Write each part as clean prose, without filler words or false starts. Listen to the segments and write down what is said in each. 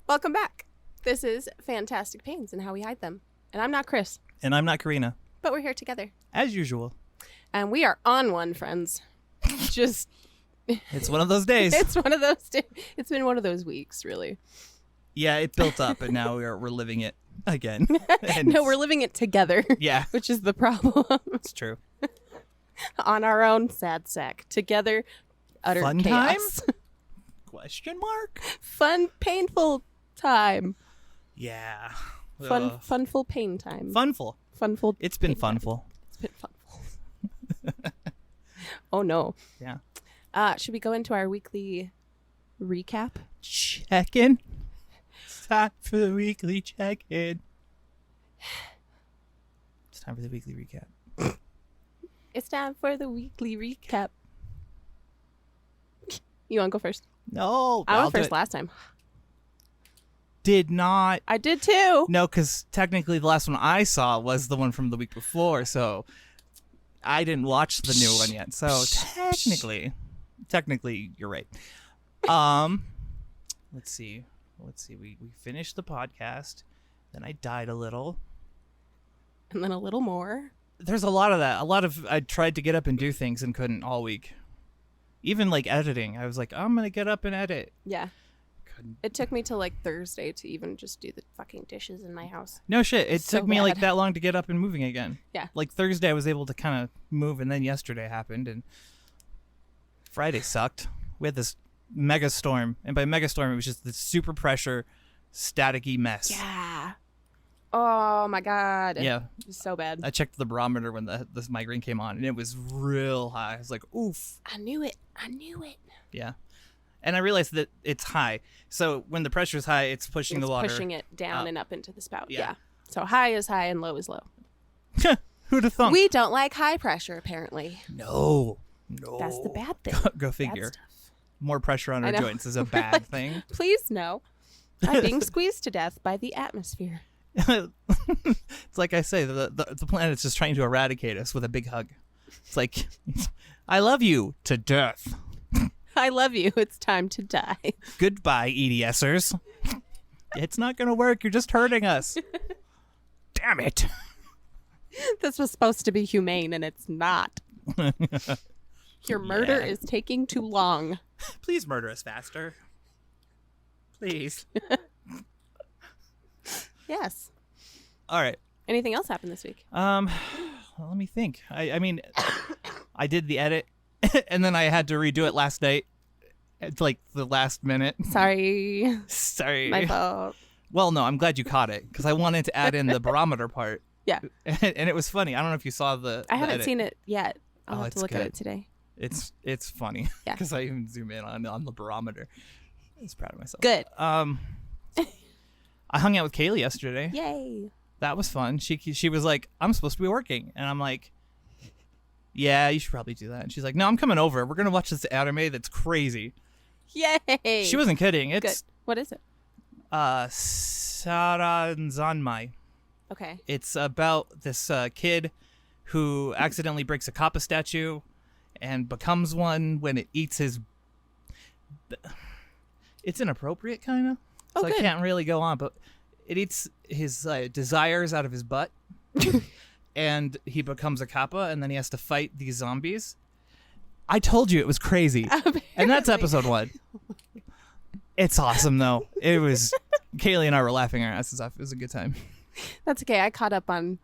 Welcome back. This is Fantastic Pains and How We Hide Them. And I'm not Chris. And I'm not Karina. But we're here together. As usual. And we are on one, friends. Just... It's one of those days. It's been one of those weeks, really. Yeah, it built up, and now we're living it again. No, we're living it together. Yeah. Which is the problem. It's true. On our own, sad sack. Together, utter Fun chaos. time? Question mark? Fun, painful time. Yeah. Funful pain time. Funful. Funful. It's been pain time. funful. It's been funful. Oh, no. Yeah. Should we go into our weekly recap? Check-in. It's time for the weekly check-in. It's time for the weekly recap. It's time for the weekly recap. You want to go first? No. I I'll went do first it. last time. Did not. I did too. No, because technically the last one I saw was the one from the week before, so I didn't watch the new one yet. So technically, you're right. Let's see. We finished the podcast. Then I died a little. And then a little more. There's a lot of that. I tried to get up and do things and couldn't all week. Even like editing. I was like, I'm going to get up and edit. Yeah. Couldn't. It took me till like Thursday to even just do the fucking dishes in my house. No shit. It So took me like bad. that long to get up and moving again. Yeah. Like Thursday I was able to kind of move, and then yesterday happened, and Friday sucked. We had this mega storm, and by mega storm it was just this super pressure staticky mess. Yeah. Oh my God. Yeah. It was so bad. I checked the barometer when this migraine came on, and it was real high. I was like, oof. I knew it. Yeah. And I realized that it's high. So when the pressure is high, it's pushing the water. Pushing it down up. and up into the spout. Yeah. Yeah. So high is high and low is low. Who'd have thunk? We don't like high pressure, apparently. No. That's the bad thing. Go Bad figure. stuff. More pressure on I our know. joints is a bad thing. Please no. I'm being squeezed to death by the atmosphere. It's like I say, the planet's just trying to eradicate us with a big hug. It's like, I love you to death. I love you. It's time to die. Goodbye, EDSers. It's not going to work. You're just hurting us. Damn it. This was supposed to be humane, and it's not. Your murder Yeah. is taking too long. Please murder us faster. Please. Yes. All right. Anything else happened this week? Well, let me think. I mean, I did the edit, and then I had to redo it last night at like the last minute. Sorry. Sorry. My fault. Well, no, I'm glad you caught it because I wanted to add in the barometer part. Yeah. And it was funny. I don't know if you saw I haven't seen it yet. I'll Oh, have to it's look at good. it today. It's funny. Yeah. Because I even zoom in on the barometer. I was proud of myself. Good. I hung out with Kaylee yesterday. Yay. That was fun. She was like, I'm supposed to be working. And I'm like, yeah, you should probably do that. And she's like, no, I'm coming over. We're going to watch this anime that's crazy. Yay. She wasn't kidding. Good. It's What is it? Saranzanmai. Okay. It's about this kid who accidentally breaks a Kappa statue and becomes one when it eats his... It's inappropriate, kind of. Oh, So I good. can't really go on, but it eats his desires out of his butt. And he becomes a Kappa, and then he has to fight these zombies. I told you it was crazy. And that's episode 1. It's awesome, though. It was... Kaylee and I were laughing our asses off. It was a good time. That's okay. I caught up on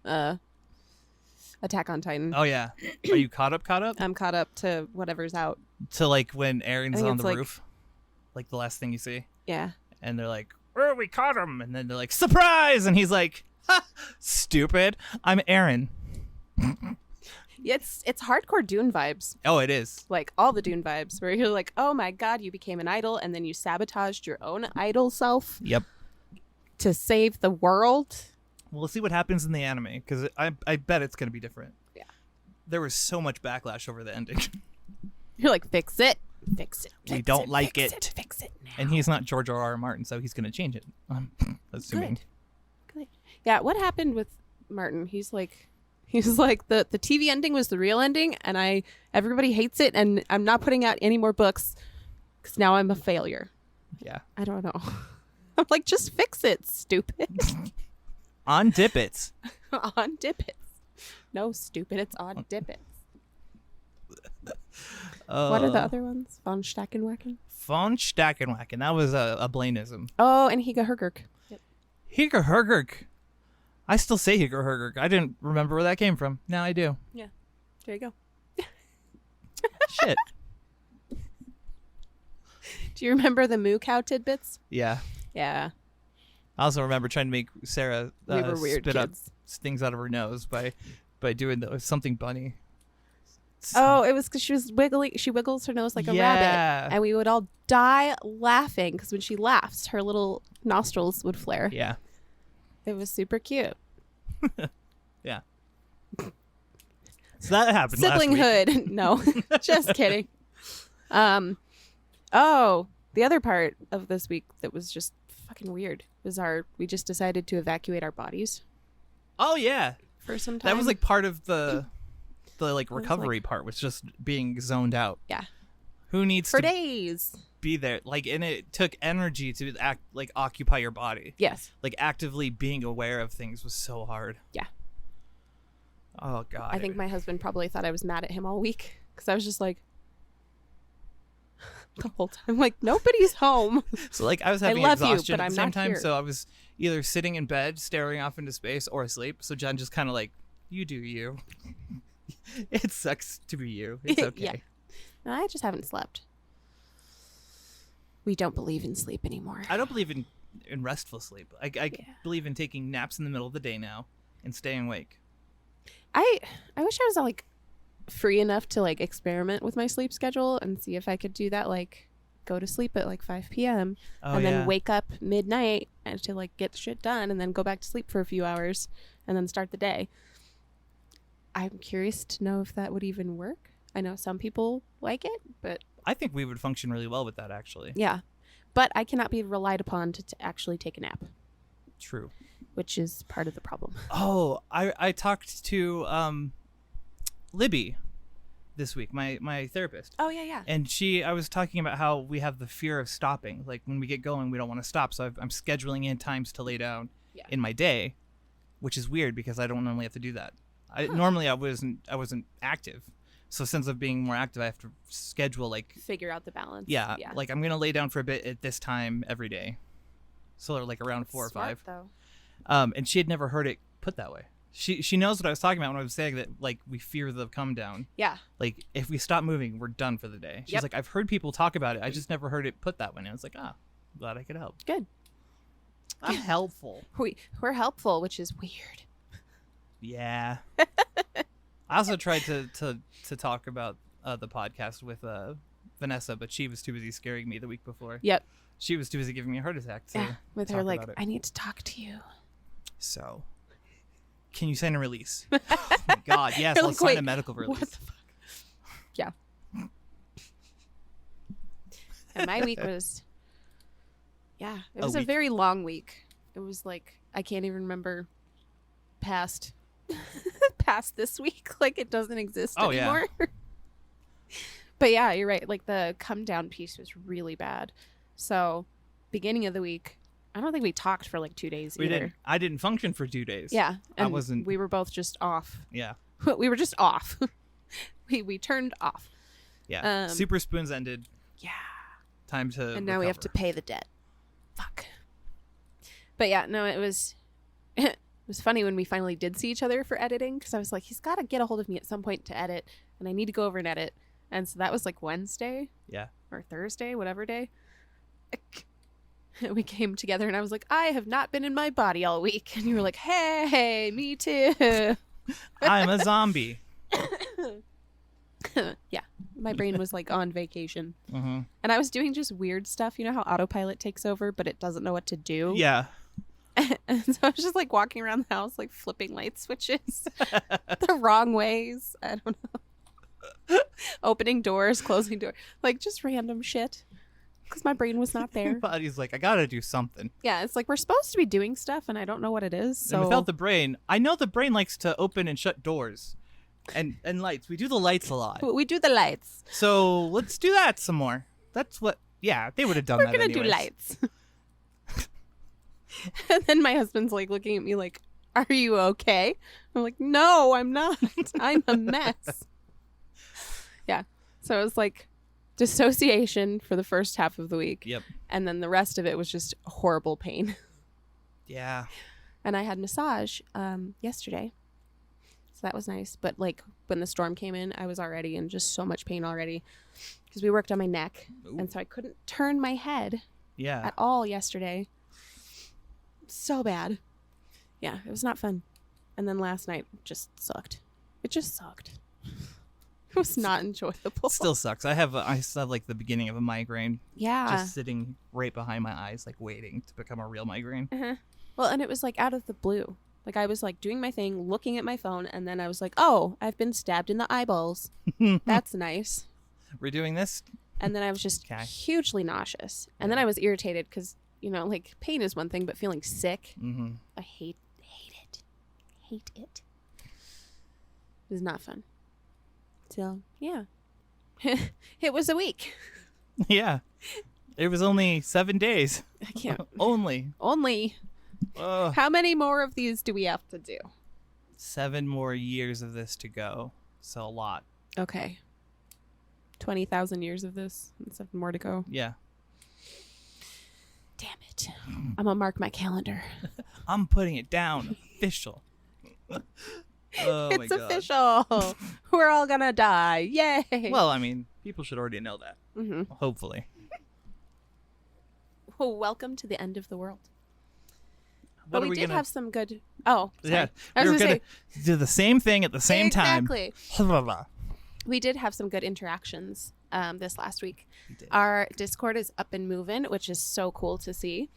Attack on Titan. Oh, yeah. Are you caught up? I'm caught up to whatever's out. To, like, when I Aaron's think on it's the like- roof? Like, the last thing you see? Yeah. And they're like, oh, we caught him. And then they're like, surprise! And he's like, ha! Stupid. I'm Aaron. It's hardcore Dune vibes. Oh, it is. Like all the Dune vibes where you're like, oh my God, you became an idol and then you sabotaged your own idol self Yep. to save the world. We'll see what happens in the anime, because I bet it's going to be different. Yeah. There was so much backlash over the ending. You're like, fix it. Fix it. We fix don't like fix it. Fix it now. And he's not George R.R. Martin, so he's going to change it. Assuming. Good. Yeah, what happened with Martin? He's like the TV ending was the real ending, and everybody hates it, and I'm not putting out any more books because now I'm a failure. Yeah. I don't know. I'm like, just fix it, stupid. On Dippets. On Dippets. No, stupid. It's on Dippets. What are the other ones? Von Stackenwacken? Von Stackenwacken. That was a Blaineism. Oh, and Higa Hergerk. Yep. Higa Hergerk. I still say Higa Hergerk. I didn't remember where that came from. Now I do. Yeah. There you go. Shit. Do you remember the moo cow tidbits? Yeah. Yeah. I also remember trying to make Sarah We were weird spit up kids. things out of her nose by doing something bunny. Oh, it was because she was wiggling. She wiggles her nose like a rabbit. And we would all die laughing because when she laughs, her little nostrils would flare. Yeah. It was super cute. Yeah. So that happened last week. Siblinghood. No, just kidding. Oh, the other part of this week that was just fucking weird was we just decided to evacuate our bodies Oh yeah. for some time. That was like part of the like recovery part was just being zoned out. Yeah. Who needs For to days. be there? Like, and it took energy to occupy your body. Yes. Like actively being aware of things was so hard. Yeah. Oh God. I think my husband probably thought I was mad at him all week because I was just like the whole time, like, nobody's home. So like I was having love you, exhaustion but at I'm the same not time, here. so I was either sitting in bed staring off into space or asleep. So Jen just kind of like, you do you. It sucks to be you. It's okay. Yeah. No, I just haven't slept. We don't believe in sleep anymore. I don't believe in restful sleep. I believe in taking naps in the middle of the day now and staying awake. I wish I was like free enough to like experiment with my sleep schedule and see if I could do that, like go to sleep at like 5 p.m. and then wake up midnight and to like get shit done and then go back to sleep for a few hours and then start the day. I'm curious to know if that would even work. I know some people like it, but I think we would function really well with that, actually. yeah. But I cannot be relied upon to actually take a nap, True. which is part of the problem. Oh, I talked to Libby this week, my therapist. Oh, yeah. And I was talking about how we have the fear of stopping. Like when we get going, we don't want to stop. So I'm scheduling in times to lay down in my day, which is weird because I don't normally have to do that. Normally I wasn't active. So since of being more active, I have to schedule like Figure out the balance. yeah. Like I'm gonna lay down for a bit at this time every day. So like around 4 or 5. Though. And she had never heard it put that way. She knows what I was talking about when I was saying that like we fear the come down. Yeah. Like if we stop moving, we're done for the day. She's like, I've heard people talk about it. I just never heard it put that way. And I was like, glad I could help. Good. I'm helpful. We're helpful, which is weird. Yeah. I also tried to talk about the podcast with Vanessa, but she was too busy scaring me the week before. Yep. She was too busy giving me a heart attack. With talk her like, about it. I need to talk to you. So, can you sign a release? Oh my God, yes, I'll like, sign wait, a medical release. What the fuck? Yeah. And my week was, it was a very long week. It was like, I can't even remember past this week. Like it doesn't exist anymore. Yeah. But yeah, you're right. Like the come down piece was really bad. So beginning of the week, I don't think we talked for like 2 days either. I didn't function for 2 days. Yeah. And I wasn't. We were both just off. Yeah. We were just off. we turned off. Yeah. Super Spoons ended. Yeah. Time to And now we have to recover. pay the debt. Fuck. But yeah, no, it was it was funny when we finally did see each other for editing because I was like, he's got to get a hold of me at some point to edit, and I need to go over and edit. And so that was like Wednesday. Yeah. Or Thursday, whatever day. We came together and I was like, I have not been in my body all week. And you were like, hey, me too. I'm a zombie. Yeah. My brain was like on vacation. Mm-hmm. And I was doing just weird stuff. You know how autopilot takes over, but it doesn't know what to do? Yeah. And so I was just like walking around the house, like flipping light switches the wrong ways. I don't know. Opening doors, closing doors, like just random shit. Because my brain was not there. Your body's like, I gotta do something. Yeah, it's like we're supposed to be doing stuff, and I don't know what it is. So And without the brain, I know the brain likes to open and shut doors, and lights. We do the lights a lot. we do the lights. So let's do that some more. That's what. Yeah, they would have done We're that. gonna do anyways. lights. And then my husband's like looking at me like, are you okay? I'm like, no, I'm not. I'm a mess. Yeah. So it was like dissociation for the first half of the week. Yep. And then the rest of it was just horrible pain. Yeah. And I had massage yesterday. So that was nice. But like when the storm came in, I was already in just so much pain already because we worked on my neck. Ooh. And so I couldn't turn my head at all yesterday. So bad. Yeah, it was not fun. And then last night just sucked. It just sucked. It was not enjoyable. Still sucks. I still have like the beginning of a migraine. Yeah. Just sitting right behind my eyes, like waiting to become a real migraine. Uh-huh. Well, and it was like out of the blue. Like I was like doing my thing, looking at my phone, and then I was like, oh, I've been stabbed in the eyeballs. That's nice. We're doing this? And then I was just hugely nauseous. And then I was irritated because, you know, like pain is one thing, but feeling sick, I hate it. Hate it. It was not fun. So, yeah. It was a week. Yeah. It was only 7 days. I can't. Only. How many more of these do we have to do? 7 more years of this to go. So a lot. Okay. 20,000 years of this and 7 more to go. Yeah. Damn it. I'm going to mark my calendar. I'm putting it down. Official. Oh, it's official. We're all going to die. Yay. Well, I mean, people should already know that. Mm-hmm. Hopefully. Well, welcome to the end of the world. What but we did have some good... Oh, sorry. Yeah. I was going to do the same thing at the same time. Exactly. We did have some good interactions this last week. Our Discord is up and moving, which is so cool to see.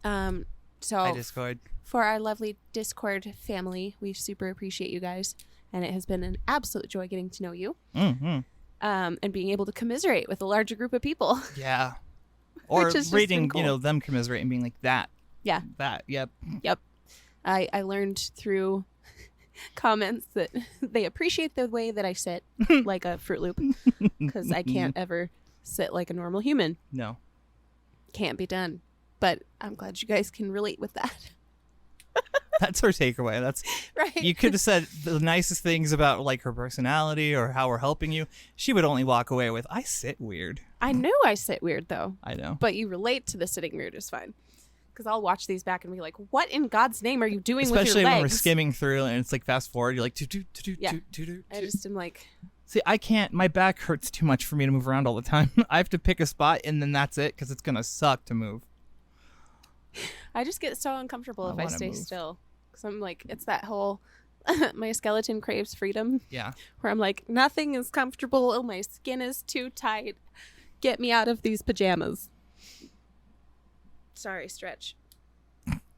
So Hi, Discord. For our lovely Discord family, we super appreciate you guys. And it has been an absolute joy getting to know you. Mm-hmm. And being able to commiserate with a larger group of people. Yeah. Or reading, cool. you know, them commiserate and being like, that. Yeah. That. Yep. Yep. I learned through comments that they appreciate the way that I sit like a Fruit Loop because I can't ever sit like a normal human. No. Can't be done. But I'm glad you guys can relate with that. That's her takeaway. That's right. You could have said the nicest things about like her personality or how we're helping you. She would only walk away with, I sit weird. I knew I sit weird though. I know. But you relate to the sitting weird is fine. Because I'll watch these back and be like, what in God's name are you doing with your legs? Especially when we're skimming through and it's like fast forward. You're like, I just am like... See, I can't. My back hurts too much for me to move around all the time. I have to pick a spot and then that's it because it's going to suck to move. I just get so uncomfortable if I stay still. Because I'm like, it's that whole... my skeleton craves freedom. Yeah. Where I'm like, nothing is comfortable. Oh, my skin is too tight. Get me out of these pajamas. Sorry, stretch.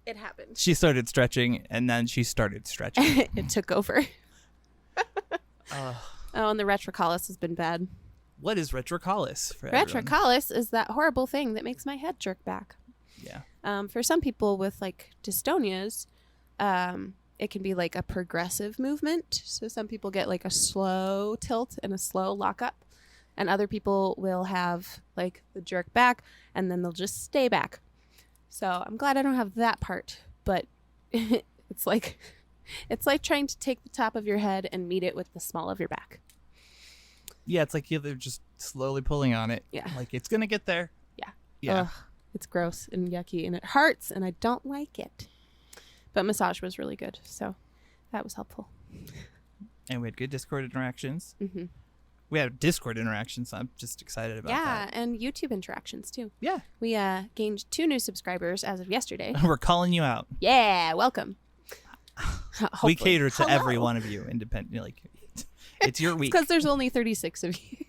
It happened. She started stretching, and then she started stretching. It took over. Oh, and the retrocollis has been bad. What is retrocollis? Retrocollis is that horrible thing that makes my head jerk back. Yeah. For some people with like dystonias, it can be like a progressive movement. So some people get like a slow tilt and a slow lockup, and other people will have like the jerk back, and then they'll just stay back. So I'm glad I don't have that part, but it's like trying to take the top of your head and meet it with the small of your back. Yeah, it's like they're just slowly pulling on it. Yeah. Like it's going to get there. Yeah. Yeah. Ugh, it's gross and yucky and it hurts and I don't like it. But massage was really good, so that was helpful. And we had good Discord interactions. Mm-hmm. We had Discord interactions, so I'm just excited about that. Yeah, and YouTube interactions too. Yeah. We gained 2 new subscribers as of yesterday. We're calling you out. Yeah, welcome. We cater to every one of you independently. Like, it's your week. Because there's only 36 of you.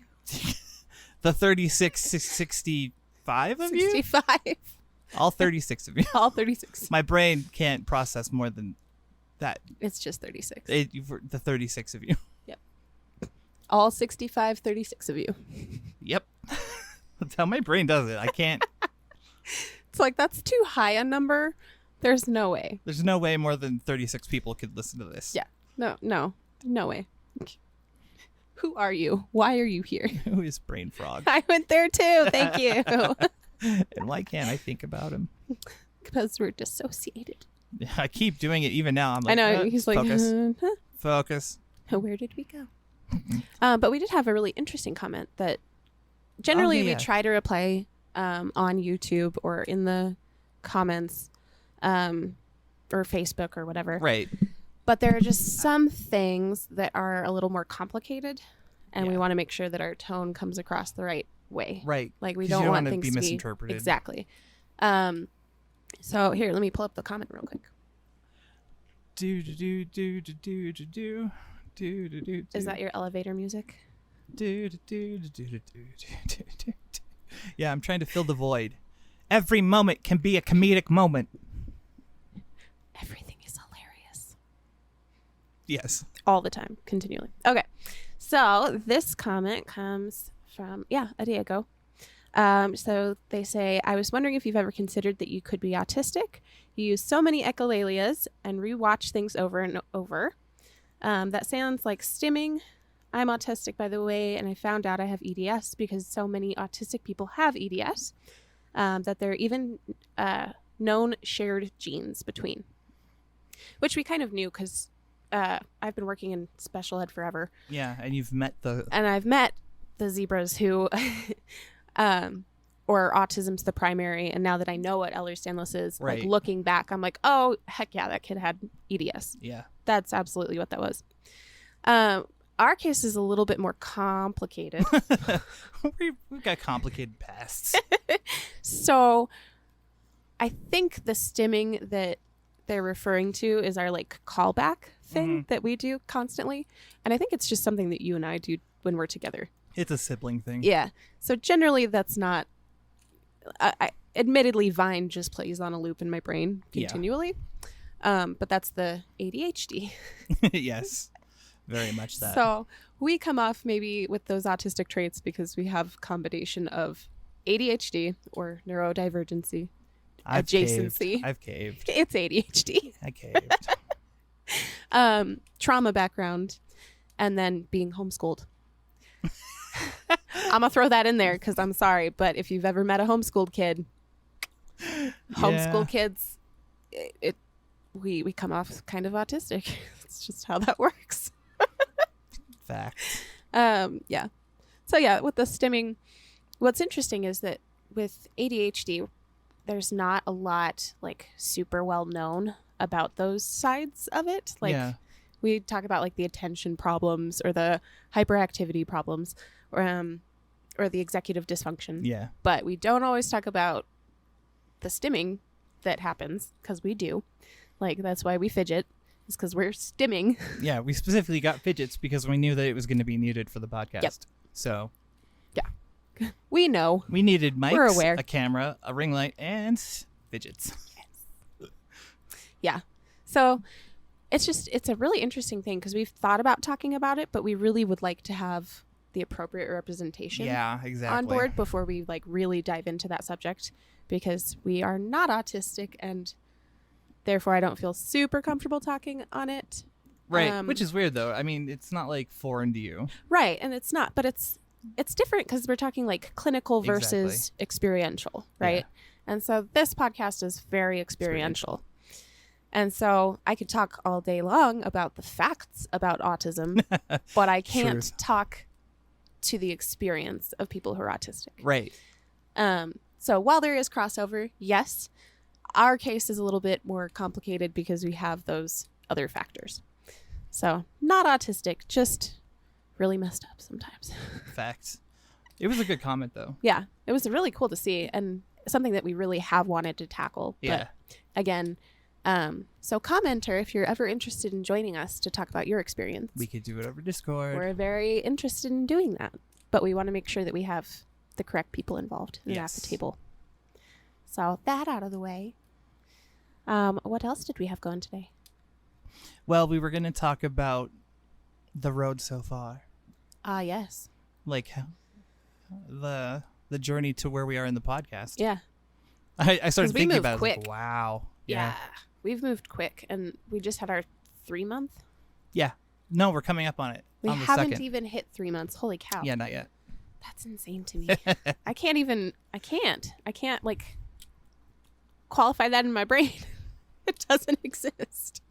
The 65 of you? 65. All 36 of you. All 36. My brain can't process more than that. It's just 36. The 36 of you. Yep. All 65, 36 of you. Yep. That's how my brain does it. I can't. It's like, that's too high a number. There's no way. There's no way more than 36 people could listen to this. Yeah. No way. Who are you? Why are you here? Who is Brain Frog? I went there too. Thank you. And why can't I think about him? because we're dissociated. I keep doing it even now. I'm like, I know. He's like, focus. Focus. Where did we go? But we did have a really interesting comment that generally we try to reply on YouTube or in the comments or Facebook or whatever. Right. But there are just some things that are a little more complicated, and we want to make sure that our tone comes across the right way. Right. Like we don't want things to be misinterpreted. Exactly. So here, let me pull up the comment real quick. Is that your elevator music? Yeah, I'm trying to fill the void. Every moment can be a comedic moment. Everything is hilarious. Yes. All the time, continually. Okay. So this comment comes from, a day ago. So they say, I was wondering if you've ever considered that you could be autistic. You use so many echolalalias and rewatch things over and over. That sounds like stimming. I'm autistic, by the way, and I found out I have EDS because so many autistic people have EDS that there are even known shared genes between, which we kind of knew because I've been working in special ed forever. Yeah, and I've met the zebras who... or autism's the primary, and now that I know what Ehlers-Danlos is, right. like looking back, I'm like, oh heck yeah, that kid had EDS. Yeah, that's absolutely what that was. Our case is a little bit more complicated. We've got complicated pasts. So I think the stimming that they're referring to is our like callback thing that we do constantly, and I think it's just something that you and I do when we're together. It's a sibling thing. Yeah. So generally that's not... admittedly, Vine just plays on a loop in my brain continually. But that's the ADHD. Yes. Very much that. So we come off maybe with those autistic traits because we have combination of ADHD or neurodivergency. Adjacency. I've caved. It's ADHD. I caved. Trauma background, and then being homeschooled. I'm gonna throw that in there because I'm sorry, but if you've ever met a homeschooled kid, kids, we come off kind of autistic. It's just how that works. Fact. Yeah. So yeah, with the stimming, what's interesting is that with ADHD, there's not a lot like super well known about those sides of it. Like we talk about like the attention problems or the hyperactivity problems, or the executive dysfunction. Yeah. But we don't always talk about the stimming that happens, because we do. Like, that's why we fidget, is because we're stimming. Yeah, we specifically got fidgets because we knew that it was going to be needed for the podcast. Yep. So. Yeah. We know. We needed mics, we're aware. A camera, a ring light, and fidgets. Yeah. So it's a really interesting thing because we've thought about talking about it, but we really would like to have the appropriate representation on board before we like really dive into that subject, because we are not autistic and therefore I don't feel super comfortable talking on it. Right. Which is weird though. I mean, it's not like foreign to you. Right. And it's not, but it's different because we're talking like clinical versus experiential. Right. Yeah. And so this podcast is very experiential. And so I could talk all day long about the facts about autism, but I can't talk to the experience of people who are autistic. Right. So while there is crossover, yes, our case is a little bit more complicated because we have those other factors. So not autistic, just really messed up sometimes. Facts. It was a good comment though. Yeah, it was really cool to see and something that we really have wanted to tackle. Yeah. But again, so commenter, if you're ever interested in joining us to talk about your experience, we could do it over Discord. We're very interested in doing that, but we want to make sure that we have the correct people involved at the table. So that out of the way. What else did we have going today? Well, we were going to talk about the road so far. Yes. Like the journey to where we are in the podcast. Yeah. I started thinking about it. Quick. Like, wow. Yeah. We've moved quick, and we just had our 3 month. Yeah. No, we're coming up on it. We on the haven't second. even hit 3 months. Holy cow. Yeah, not yet. That's insane to me. I can't like qualify that in my brain. It doesn't exist.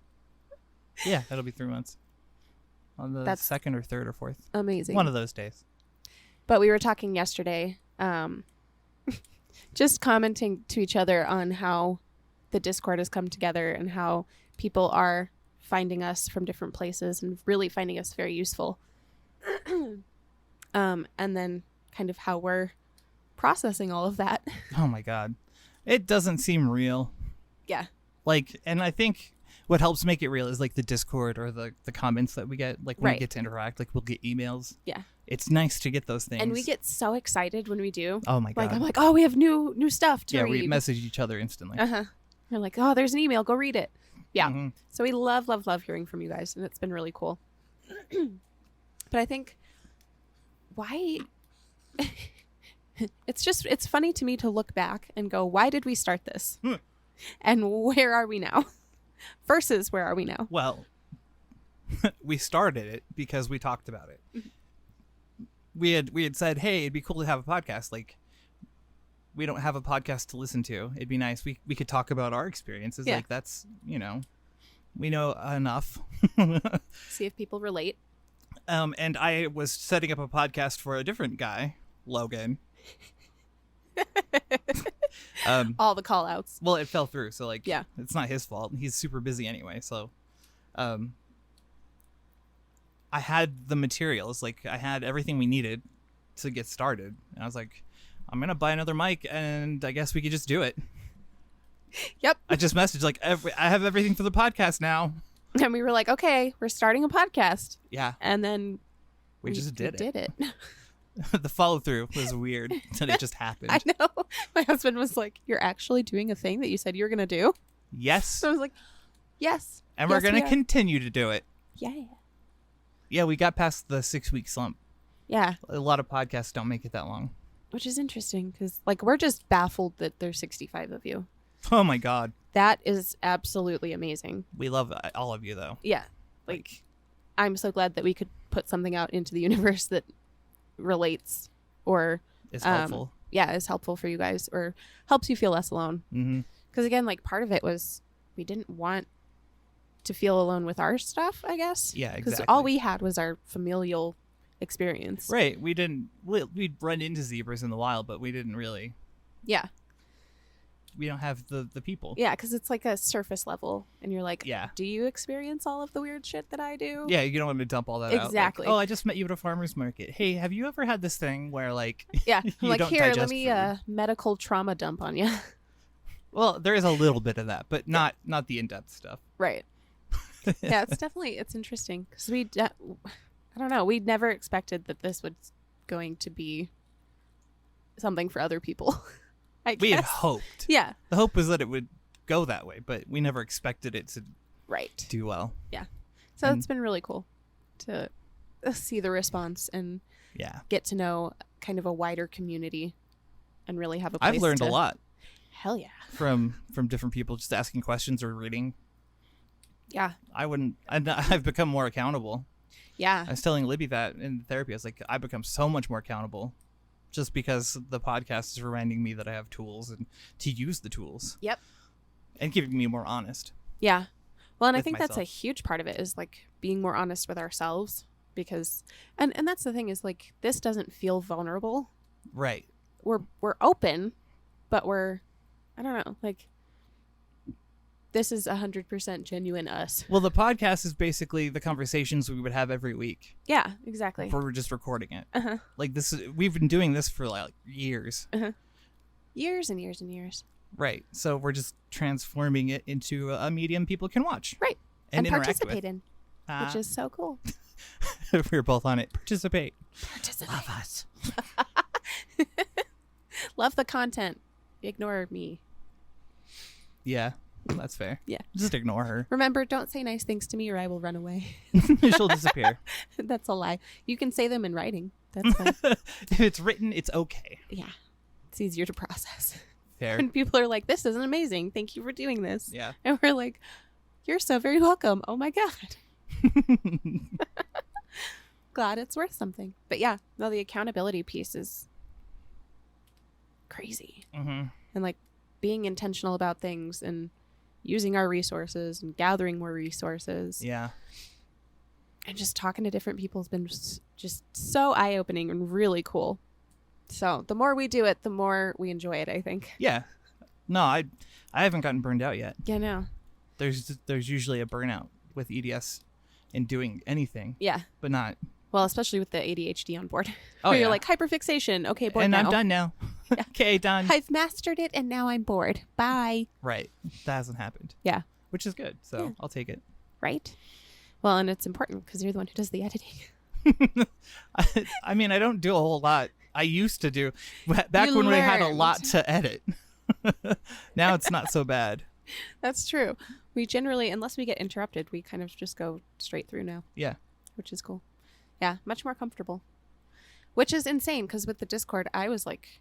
Yeah, it'll be 3 months. On the That's 2nd or 3rd or 4th. Amazing. One of those days. But we were talking yesterday, just commenting to each other on how the Discord has come together and how people are finding us from different places and really finding us very useful. And then kind of how we're processing all of that. Oh my God. It doesn't seem real. Yeah. Like, and I think what helps make it real is like the Discord or the comments that we get, like when we get to interact, like we'll get emails. Yeah. It's nice to get those things. And we get so excited when we do. Oh my God. Like, I'm like, oh, we have new stuff to read. Yeah, we message each other instantly. Uh-huh. We're like, oh, there's an email. Go read it. Yeah. Mm-hmm. So we love hearing from you guys, and it's been really cool. But I think why it's funny to me to look back and go, why did we start this? And where are we now? Versus where are we now? Well, we started it because we talked about it. We had said, hey, it'd be cool to have a podcast. Like, we don't have a podcast to listen to. It'd be nice. We could talk about our experiences. Yeah. Like, that's, we know enough. See if people relate. And I was setting up a podcast for a different guy, Logan. All the call outs. Well, it fell through. So, like, yeah, it's not his fault. He's super busy anyway. So, I had the materials. Like, I had everything we needed to get started. And I was like, I'm going to buy another mic, and I guess we could just do it. Yep. I just messaged, like, I have everything for the podcast now. And we were like, okay, we're starting a podcast. Yeah. And then we just did it. The follow-through was weird. And it just happened. I know. My husband was like, you're actually doing a thing that you said you were going to do? Yes. So I was like, yes. And we're going to continue to do it. Yeah. Yeah, we got past the 6-week slump. Yeah. A lot of podcasts don't make it that long. Which is interesting because, like, we're just baffled that there's 65 of you. Oh, my God. That is absolutely amazing. We love all of you, though. Yeah. Like, I'm so glad that we could put something out into the universe that relates or is helpful. Yeah, is helpful for you guys or helps you feel less alone. Because, again, like, part of it was we didn't want to feel alone with our stuff, I guess. Yeah, exactly. Because all we had was our familial experience. Right. We'd run into zebras in the wild, but we didn't really. Yeah. We don't have the people. Yeah, because it's like a surface level, and you're like, yeah. Do you experience all of the weird shit that I do? Yeah, you don't want me to dump all that out. Exactly. Like, oh, I just met you at a farmer's market. Hey, have you ever had this thing where, like, yeah, you like, don't here, digest let me medical trauma dump on you. Well, there is a little bit of that, but not the in-depth stuff. Right. Yeah, it's interesting because I don't know, we never expected that this was going to be something for other people. We had hoped. Yeah. The hope was that it would go that way, but we never expected it to do well. Yeah. So it's been really cool to see the response and get to know kind of a wider community and really have a place I've learned a lot. Hell yeah. From different people just asking questions or reading. Yeah. I've become more accountable. Yeah. I was telling Libby that in therapy. I was like, I've become so much more accountable just because the podcast is reminding me that I have tools and to use the tools. Yep. And keeping me more honest. Yeah. Well, and I think myself. that's a huge part of it is like being more honest with ourselves because, and that's the thing is like, this doesn't feel vulnerable. Right. We're open, but we're, I don't know, like, this is 100% genuine us. Well, the podcast is basically the conversations we would have every week. Yeah, exactly. We're just recording it. Uh-huh. Like we've been doing this for like years. Uh-huh. Years and years and years. Right. So we're just transforming it into a medium people can watch. Right. And participate in, which is so cool. We're both on it. Participate. Love us. Love the content. Ignore me. Yeah. That's fair. Yeah. Just ignore her. Remember, don't say nice things to me or I will run away. She'll disappear. That's a lie. You can say them in writing. That's fine. If it's written, it's okay. Yeah. It's easier to process. Fair. When people are like, this is amazing. Thank you for doing this. Yeah. And we're like, you're so very welcome. Oh my God. Glad it's worth something. But yeah, no, the accountability piece is crazy. Mm-hmm. And like being intentional about things and using our resources and gathering more resources. Yeah. And just talking to different people has been just so eye-opening and really cool. So the more we do it, the more we enjoy it, I think. Yeah. No, I haven't gotten burned out yet. Yeah, no. There's usually a burnout with EDS in doing anything. Yeah. But not. Well, especially with the ADHD on board. Oh, where yeah. you're like, hyperfixation. Okay, bored and now. I'm done now. Okay, done. I've mastered it and now I'm bored. Bye. Right. That hasn't happened. Yeah. Which is good. So Yeah. I'll take it. Right? Well, and it's important because you're the one who does the editing. I mean, I don't do a whole lot. I used to do back You when we had a learned. lot to edit. Now it's not so bad. That's true. We generally, unless we get interrupted, we kind of just go straight through now. Yeah. Which is cool. Yeah, much more comfortable. Which is insane because with the Discord, I was like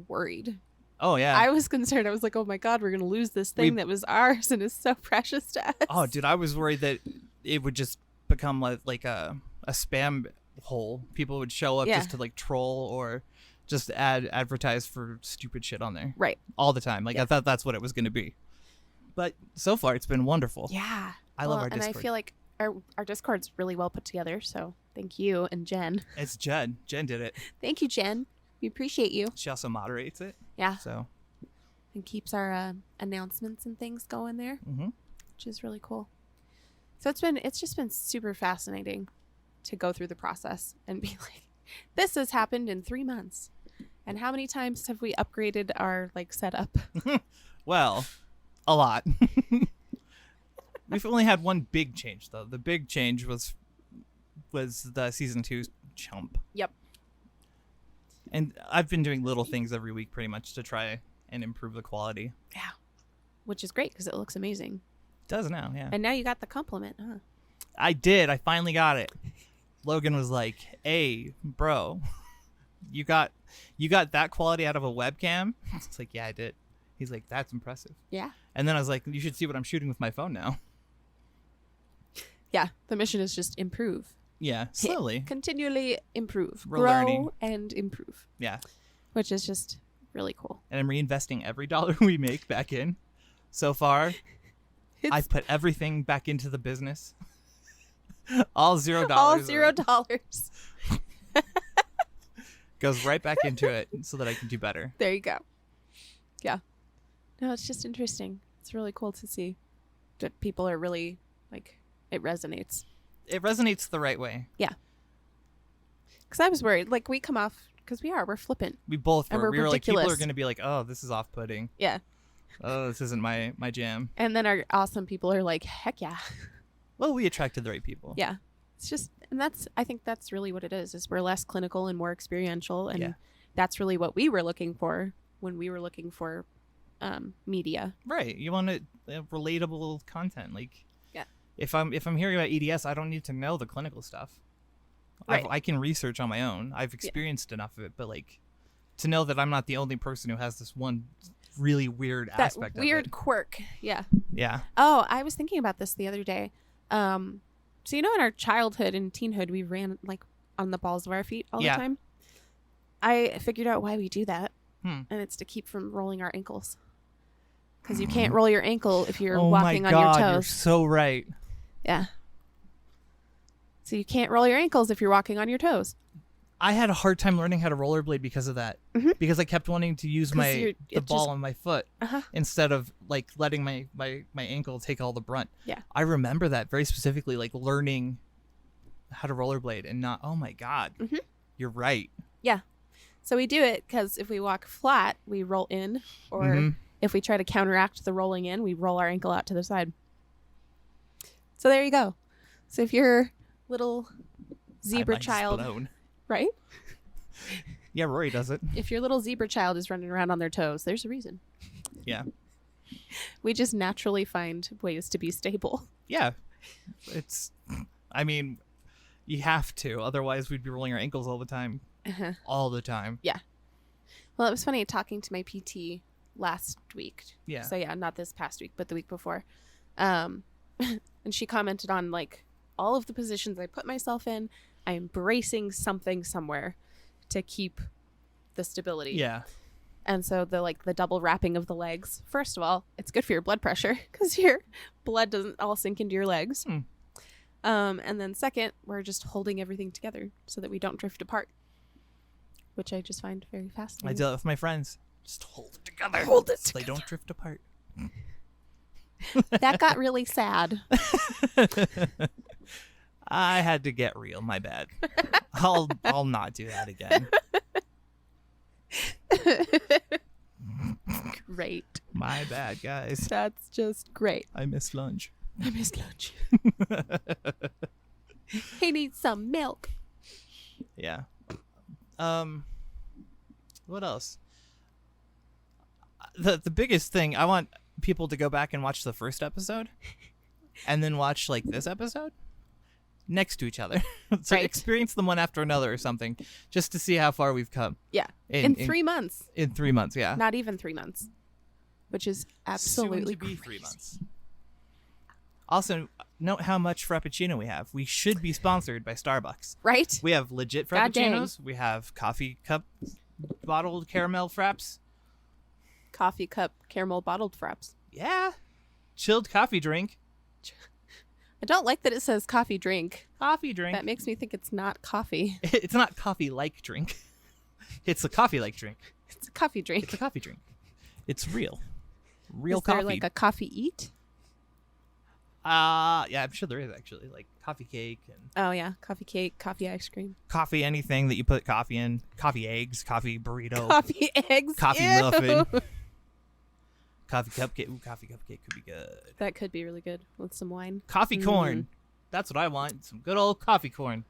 worried. Oh, yeah. I was concerned. I was like, oh my God, we're going to lose this thing that was ours and is so precious to us. Oh, dude, I was worried that it would just become like a spam hole. People would show up just to like troll or just advertise for stupid shit on there. Right. All the time. Like I thought that's what it was going to be. But so far it's been wonderful. Yeah. I love our Discord. And I feel like our Discord's really well put together. So thank you and Jen. It's Jen. Jen did it. Thank you, Jen. We appreciate you. She also moderates it. Yeah. So. And keeps our announcements and things going there, which is really cool. So it's just been super fascinating to go through the process and be like, this has happened in 3 months. And how many times have we upgraded our like setup? Well, a lot. We've only had one big change though. The big change was the season 2 chump. Yep. And I've been doing little things every week pretty much to try and improve the quality. Yeah. Which is great because it looks amazing. It does now, yeah. And now you got the compliment, huh? I did. I finally got it. Logan was like, "Hey, bro, you got that quality out of a webcam?" It's like, "Yeah, I did." He's like, "That's impressive." Yeah. And then I was like, "You should see what I'm shooting with my phone now." Yeah. The mission is just improve. Yeah, slowly. Continually improve. We're Grow learning. and improve. Yeah. Which is just really cool. And I'm reinvesting every dollar we make back in. So far, I've put everything back into the business. All $0. All $0. Goes right back into it so that I can do better. There you go. Yeah. No, it's just interesting. It's really cool to see that people are really, like, it resonates. It resonates the right way. Yeah. Because I was worried. Like, we come off, because we're flippant. We both And were. we're We were like, people ridiculous. are going to be like, "Oh, this is off-putting. Yeah. Oh, this isn't my jam." And then our awesome people are like, heck yeah. Well, we attracted the right people. Yeah. It's just, and I think that's really what it is we're less clinical and more experiential. And that's really what we were looking for when we were looking for media. Right. You want relatable content. Like, yeah. If I'm hearing about EDS, I don't need to know the clinical stuff. Right. I can research on my own. I've experienced enough of it, but like to know that I'm not the only person who has this one really weird aspect of it. Weird quirk. Yeah. Yeah. Oh, I was thinking about this the other day. So in our childhood and teenhood, we ran like on the balls of our feet all the time. I figured out why we do that, and it's to keep from rolling our ankles. Because you can't roll your ankle if you're walking on your toes. You're so right. Yeah. So you can't roll your ankles if you're walking on your toes. I had a hard time learning how to rollerblade because of that. Because I kept wanting to use the ball on my foot instead of like letting my ankle take all the brunt. Yeah. I remember that very specifically, like learning how to rollerblade and not, oh my God, you're right. Yeah. So we do it because if we walk flat, we roll in, or if we try to counteract the rolling in, we roll our ankle out to the side. So there you go. So if your little zebra child, right? Yeah, Rory does it. If your little zebra child is running around on their toes, there's a reason. Yeah. We just naturally find ways to be stable. Yeah. I mean, you have to. Otherwise, we'd be rolling our ankles all the time. All the time. Yeah. Well, it was funny talking to my PT last week. Yeah. So yeah, not this past week, but the week before. And she commented on like all of the positions I put myself in. I am bracing something somewhere to keep the stability. Yeah. And so the double wrapping of the legs. First of all, it's good for your blood pressure because your blood doesn't all sink into your legs. And then second, we're just holding everything together so that we don't drift apart, which I just find very fascinating. I do it with my friends. Just hold it together. Hold it so they don't drift apart. That got really sad. I had to get real. My bad. I'll not do that again. Great. My bad, guys. That's just great. I missed lunch. I missed lunch. He needs some milk. Yeah. What else? The biggest thing, I want people to go back and watch the first episode and then watch like this episode next to each other. So Right. experience them one after another or something just to see how far we've come. Yeah. In 3 months. In 3 months, yeah. Not even 3 months. Which is absolutely Soon to be crazy. 3 months. Also, note how much Frappuccino we have. We should be sponsored by Starbucks. Right? We have legit God dang. Frappuccinos. We have coffee cup bottled caramel fraps. Coffee cup caramel bottled fraps. Yeah. Chilled coffee drink. I don't like that it says coffee drink. Coffee drink. That makes me think it's not coffee. It's not coffee-like drink. It's a coffee-like drink. It's a coffee drink. It's a coffee drink. It's real. Real Is coffee. there like a coffee eat? Yeah, I'm sure there is actually. Like coffee cake and Oh yeah, coffee cake, coffee ice cream, coffee anything that you put coffee in. Coffee eggs, coffee burrito, coffee eggs, coffee Ew. muffin. Coffee cupcake. Ooh, coffee cupcake could be good. That could be really good with some wine. Coffee corn. That's what I want. Some good old coffee corn.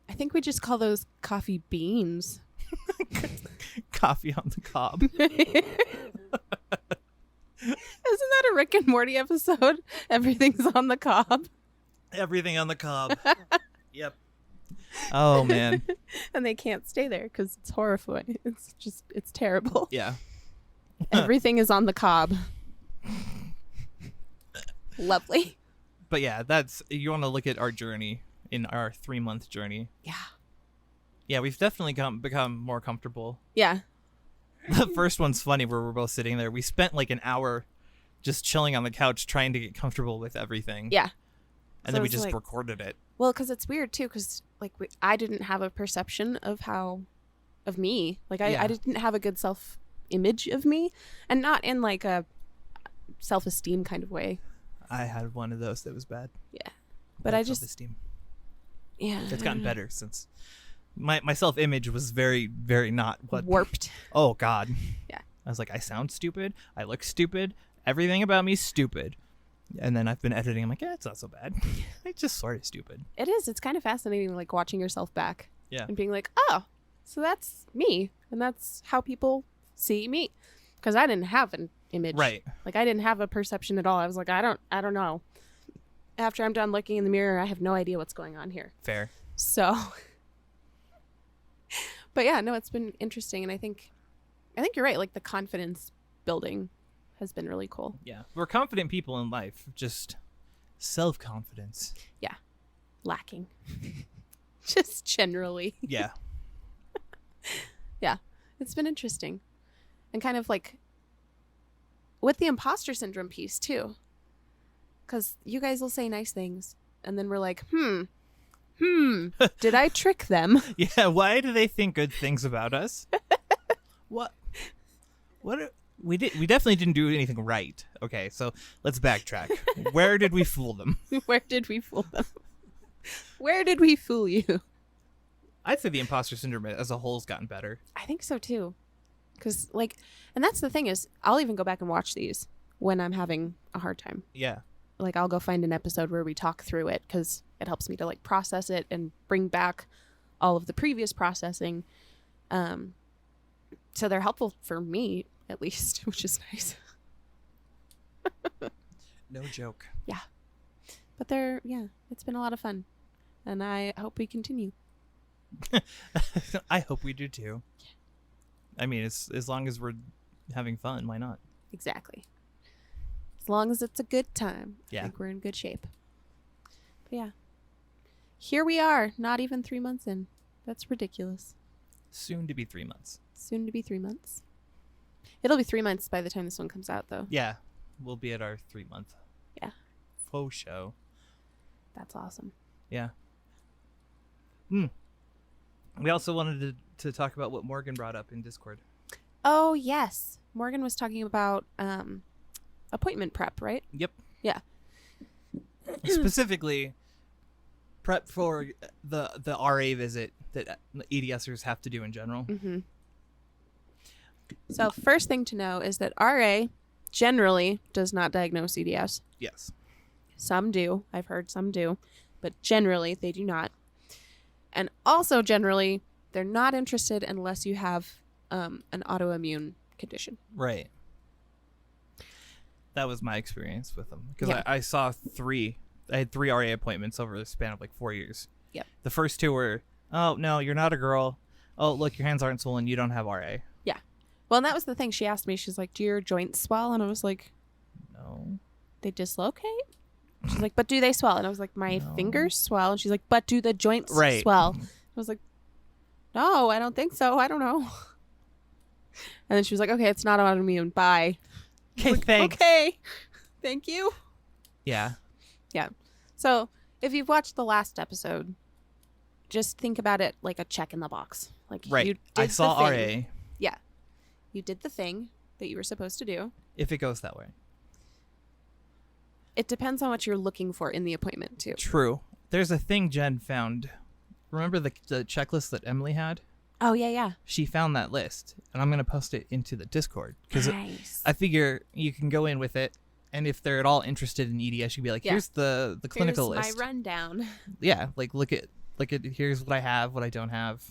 I think we just call those coffee beans. Coffee on the cob. Isn't that a Rick and Morty episode? Everything's on the cob. Everything on the cob. Yep. Oh, man. And they can't stay there because it's horrifying. It's terrible. Yeah. Everything is on the cob. Lovely. But yeah, you want to look at our journey in our 3-month journey. Yeah. Yeah, we've definitely become more comfortable. Yeah. The first one's funny where we're both sitting there. We spent like an hour just chilling on the couch trying to get comfortable with everything. Yeah. And So then we it's just like- recorded it. Well, because it's weird too, because like I didn't have a perception of me. Like Yeah. I didn't have a good self-image of me, and not in like a self-esteem kind of way. I had one of those that was bad. Yeah, but Bad I just self-esteem. yeah, It's gotten better since my self-image was very, very not what. warped. Oh God. Yeah. I was like, I sound stupid. I look stupid. Everything about me is stupid. And then I've been editing. I'm like, yeah, it's not so bad. It's just sort of stupid. It is. It's kind of fascinating, like watching yourself back Yeah. and being like, oh, so that's me, and that's how people see me. Because I didn't have an image. Right. Like I didn't have a perception at all. I was like, I don't know. After I'm done looking in the mirror, I have no idea what's going on here. Fair. So, but yeah, no, it's been interesting, and I think you're right. Like the confidence building has been really cool. Yeah. We're confident people in life. Just self-confidence. Lacking, just generally. Yeah. Yeah, it's been interesting, and kind of like with the imposter syndrome piece too, because you guys will say nice things, and then we're like, did I trick them? Yeah. Why do they think good things about us? What? We definitely didn't do anything right. Okay, so let's backtrack. Where did we fool them? Where did we fool them? Where did we fool you? I'd say the imposter syndrome as a whole has gotten better. I think so too. Because, like, and that's the thing is, I'll even go back and watch these when I'm having a hard time. Yeah. Like, I'll go find an episode where we talk through it because it helps me to, like, process it and bring back all of the previous processing. So they're helpful for me, at least, which is nice. No joke. But it's been a lot of fun. And I hope we continue. I hope we do too. I mean, it's as long as we're having fun, why not? Exactly. As long as it's a good time. Yeah. I think we're in good shape. But yeah. Here we are, not even 3 months in. That's ridiculous. Soon to be 3 months. soon to be 3 months. It'll be 3 months by the time this one comes out, though. Yeah, we'll be at our 3-month. Yeah. Faux show. That's awesome. Yeah. We also wanted to talk about what Morgan brought up in Discord. Oh, yes. Morgan was talking about appointment prep, right? Yep. Yeah. Specifically, prep for the RA visit that EDSers have to do in general. Mm-hmm. So first thing to know is that RA generally does not diagnose EDS. Yes. Some do. I've heard some do. But generally, they do not. And also, generally, they're not interested unless you have an autoimmune condition. Right. That was my experience with them. Because Yeah. I saw 3. I had 3 RA appointments over the span of like 4 years. Yep. The first 2 were, oh, no, you're not a girl. Oh, look, your hands aren't swollen. You don't have RA. Yeah. Well, and that was the thing. She asked me, she's like, do your joints swell? And I was like, No. they dislocate? She's like, but do they swell? And I was like, my fingers swell. And she's like, but do the joints swell? I was like, no, I don't think so. I don't know. And then she was like, okay, it's not autoimmune. Bye. Okay, Like, thanks. okay. Thank you. Yeah. Yeah. So if you've watched the last episode, just think about it like a check in the box. Like Right. you did I saw the thing. RA. Yeah. You did the thing that you were supposed to do. If it goes that way. It depends on what you're looking for in the appointment, too. True. There's a thing Jen found. Remember the checklist that Emily had? Oh, yeah, yeah. She found that list, and I'm going to post it into the Discord. Because Nice. I figure you can go in with it, and if they're at all interested in EDS, you'd be like, Yeah. here's the clinical Here's list. my rundown. Yeah, like look at here's what I have, what I don't have.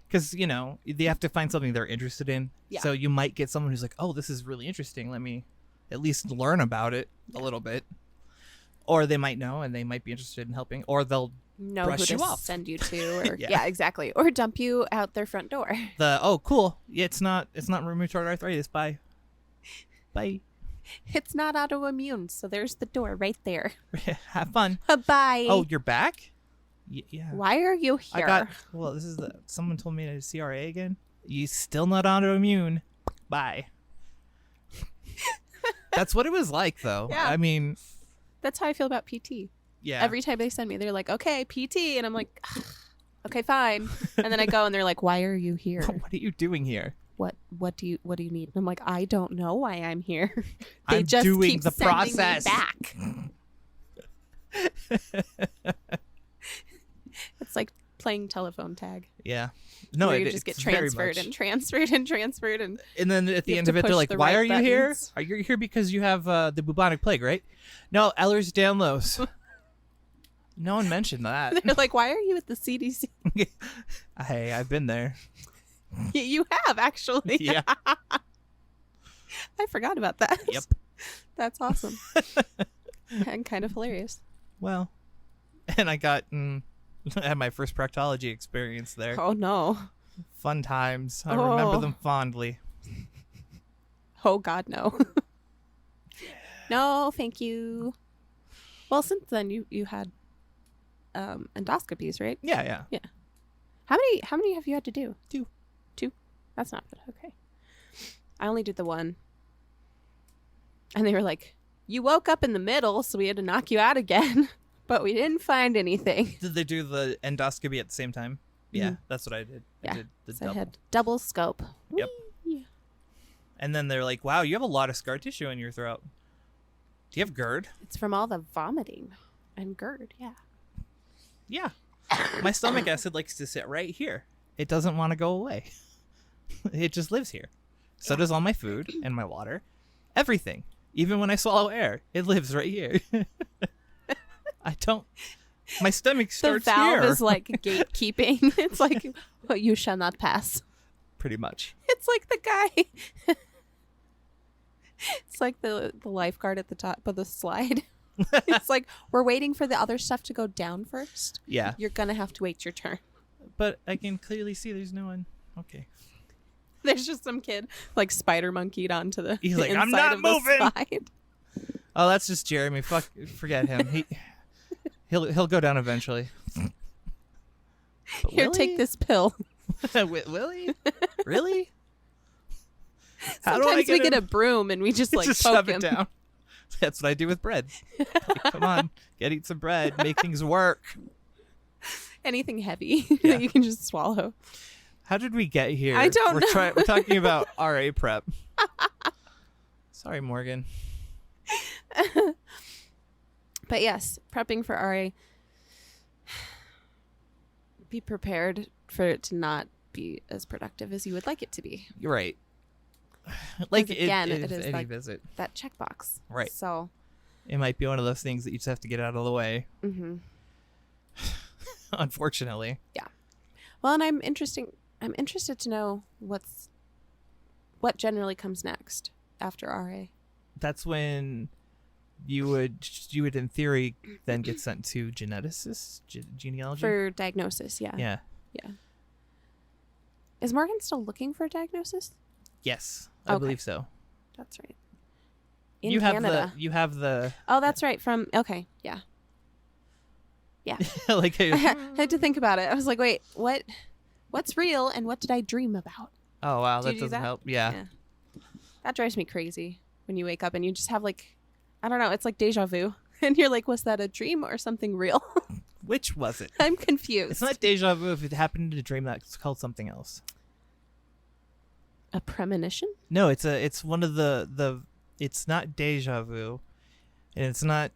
Because, you know, they have to find something they're interested in. Yeah. So you might get someone who's like, oh, this is really interesting. Let me at least learn about it a little bit. Or they might know and they might be interested in helping. Or they'll Know brush who you to off. send you to. Or, Yeah. yeah, exactly. Or dump you out their front door. oh, cool. Yeah, it's not rheumatoid arthritis. Bye. Bye. It's not autoimmune, so there's the door right there. Have fun. Bye. Oh, you're back? Yeah. Why are you here? This is someone told me to CRA again. You still not autoimmune. Bye. That's what it was like, though. Yeah. I mean, That's how I feel about PT. yeah. Every time they send me, they're like, okay, PT. And I'm like, okay, fine. And then I go and they're like, why are you here? What are you doing here? What do you need? And I'm like, I don't know why I'm here. They I'm just doing keep the sending process. me back. It's like playing telephone tag. Yeah. No, where it, you just get it's very transferred much. and transferred and transferred and And then at the you have end to of it, they're push like, the why right are you here? buttons. Are you here because you have the bubonic plague, right? No, Ehlers-Danlos. No one mentioned that. they're like, why are you at the CDC? Hey, I've been there. You have actually. Yeah. I forgot about that. Yep. That's awesome. And kind of hilarious. Well, and I got had my first proctology experience there. Oh no. Fun times. I remember Oh. them fondly. Oh God, no. No, thank you. Well, since then you had endoscopies, right? Yeah. How many have you had to do? 2. That's not good. Okay. I only did the one. And they were like, you woke up in the middle, so we had to knock you out again. But we didn't find anything. Did they do the endoscopy at the same time? Yeah, Mhm. that's what I did. Yeah. I did the So double. I had double scope. Yep. Whee! And then they're like, wow, you have a lot of scar tissue in your throat. Do you have GERD? It's from all the vomiting and GERD. Yeah. Yeah. My stomach acid likes to sit right here. It doesn't want to go away. It just lives here. So does all my food and my water. Everything. Even when I swallow air, it lives right here. I don't... My stomach The starts valve here. is like gatekeeping. It's like, well, you shall not pass. Pretty much. It's like the guy. It's like the lifeguard at the top of the slide. It's like, we're waiting for the other stuff to go down first. Yeah. You're going to have to wait your turn. But I can clearly see there's no one. Okay. There's just some kid like spider monkeyed onto the He's like, "I'm inside not of the moving." slide. Oh, that's just Jeremy. Forget him. He'll go down eventually. But Here, will take he? this pill. Will he? Really? Sometimes we get a broom and we just like just poke shove him. it down. That's what I do with bread. Like, come on, eat some bread, make things work. Anything heavy that you can just swallow. How did we get here? I don't know. We're talking about RA prep. Sorry, Morgan. But yes, prepping for RA. Be prepared for it to not be as productive as you would like it to be. You're right. Like again, it is any like visit. that checkbox. Right. So it might be one of those things that you just have to get out of the way. Mm-hmm. Unfortunately. Yeah. Well, and I'm interested to know what generally comes next after RA. That's when you would in theory then get sent to geneticists, genealogy for diagnosis. Yeah. Yeah. Is Morgan still looking for a diagnosis? Yes, I believe so. That's right. You Canada. have the. Oh, that's right. Yeah. Like I had to think about it. I was like, wait, what's real and what did I dream about? Oh wow, Do that you do doesn't that? help. Yeah. That drives me crazy when you wake up and you just have like, I don't know, it's like deja vu. And you're like, was that a dream or something real? Which was it? I'm confused. It's not deja vu if it happened in a dream. That's called something else. A premonition? No, it's one of the. It's not deja vu, and it's not.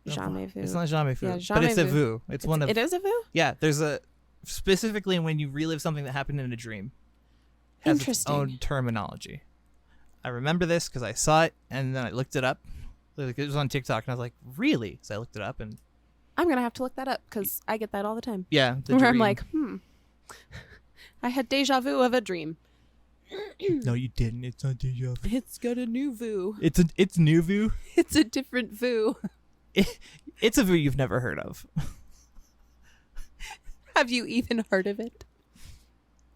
Jamais vu. It's not jamais vu, Yeah, but jamais it's a vu. vu. It's one of. It is a vu? Yeah, there's a specifically when you relive something that happened in a dream. It has its Interesting. own terminology. I remember this because I saw it and then I looked it up. Like, it was on TikTok and I was like, really? So I looked it up and. I'm going to have to look that up because I get that all the time. Yeah, the where dream. I'm like, I had deja vu of a dream. No, you didn't. It's not deja vu. It's got a new vu. It's new vu. It's a different vu. It's a vu you've never heard of. Have you even heard of it?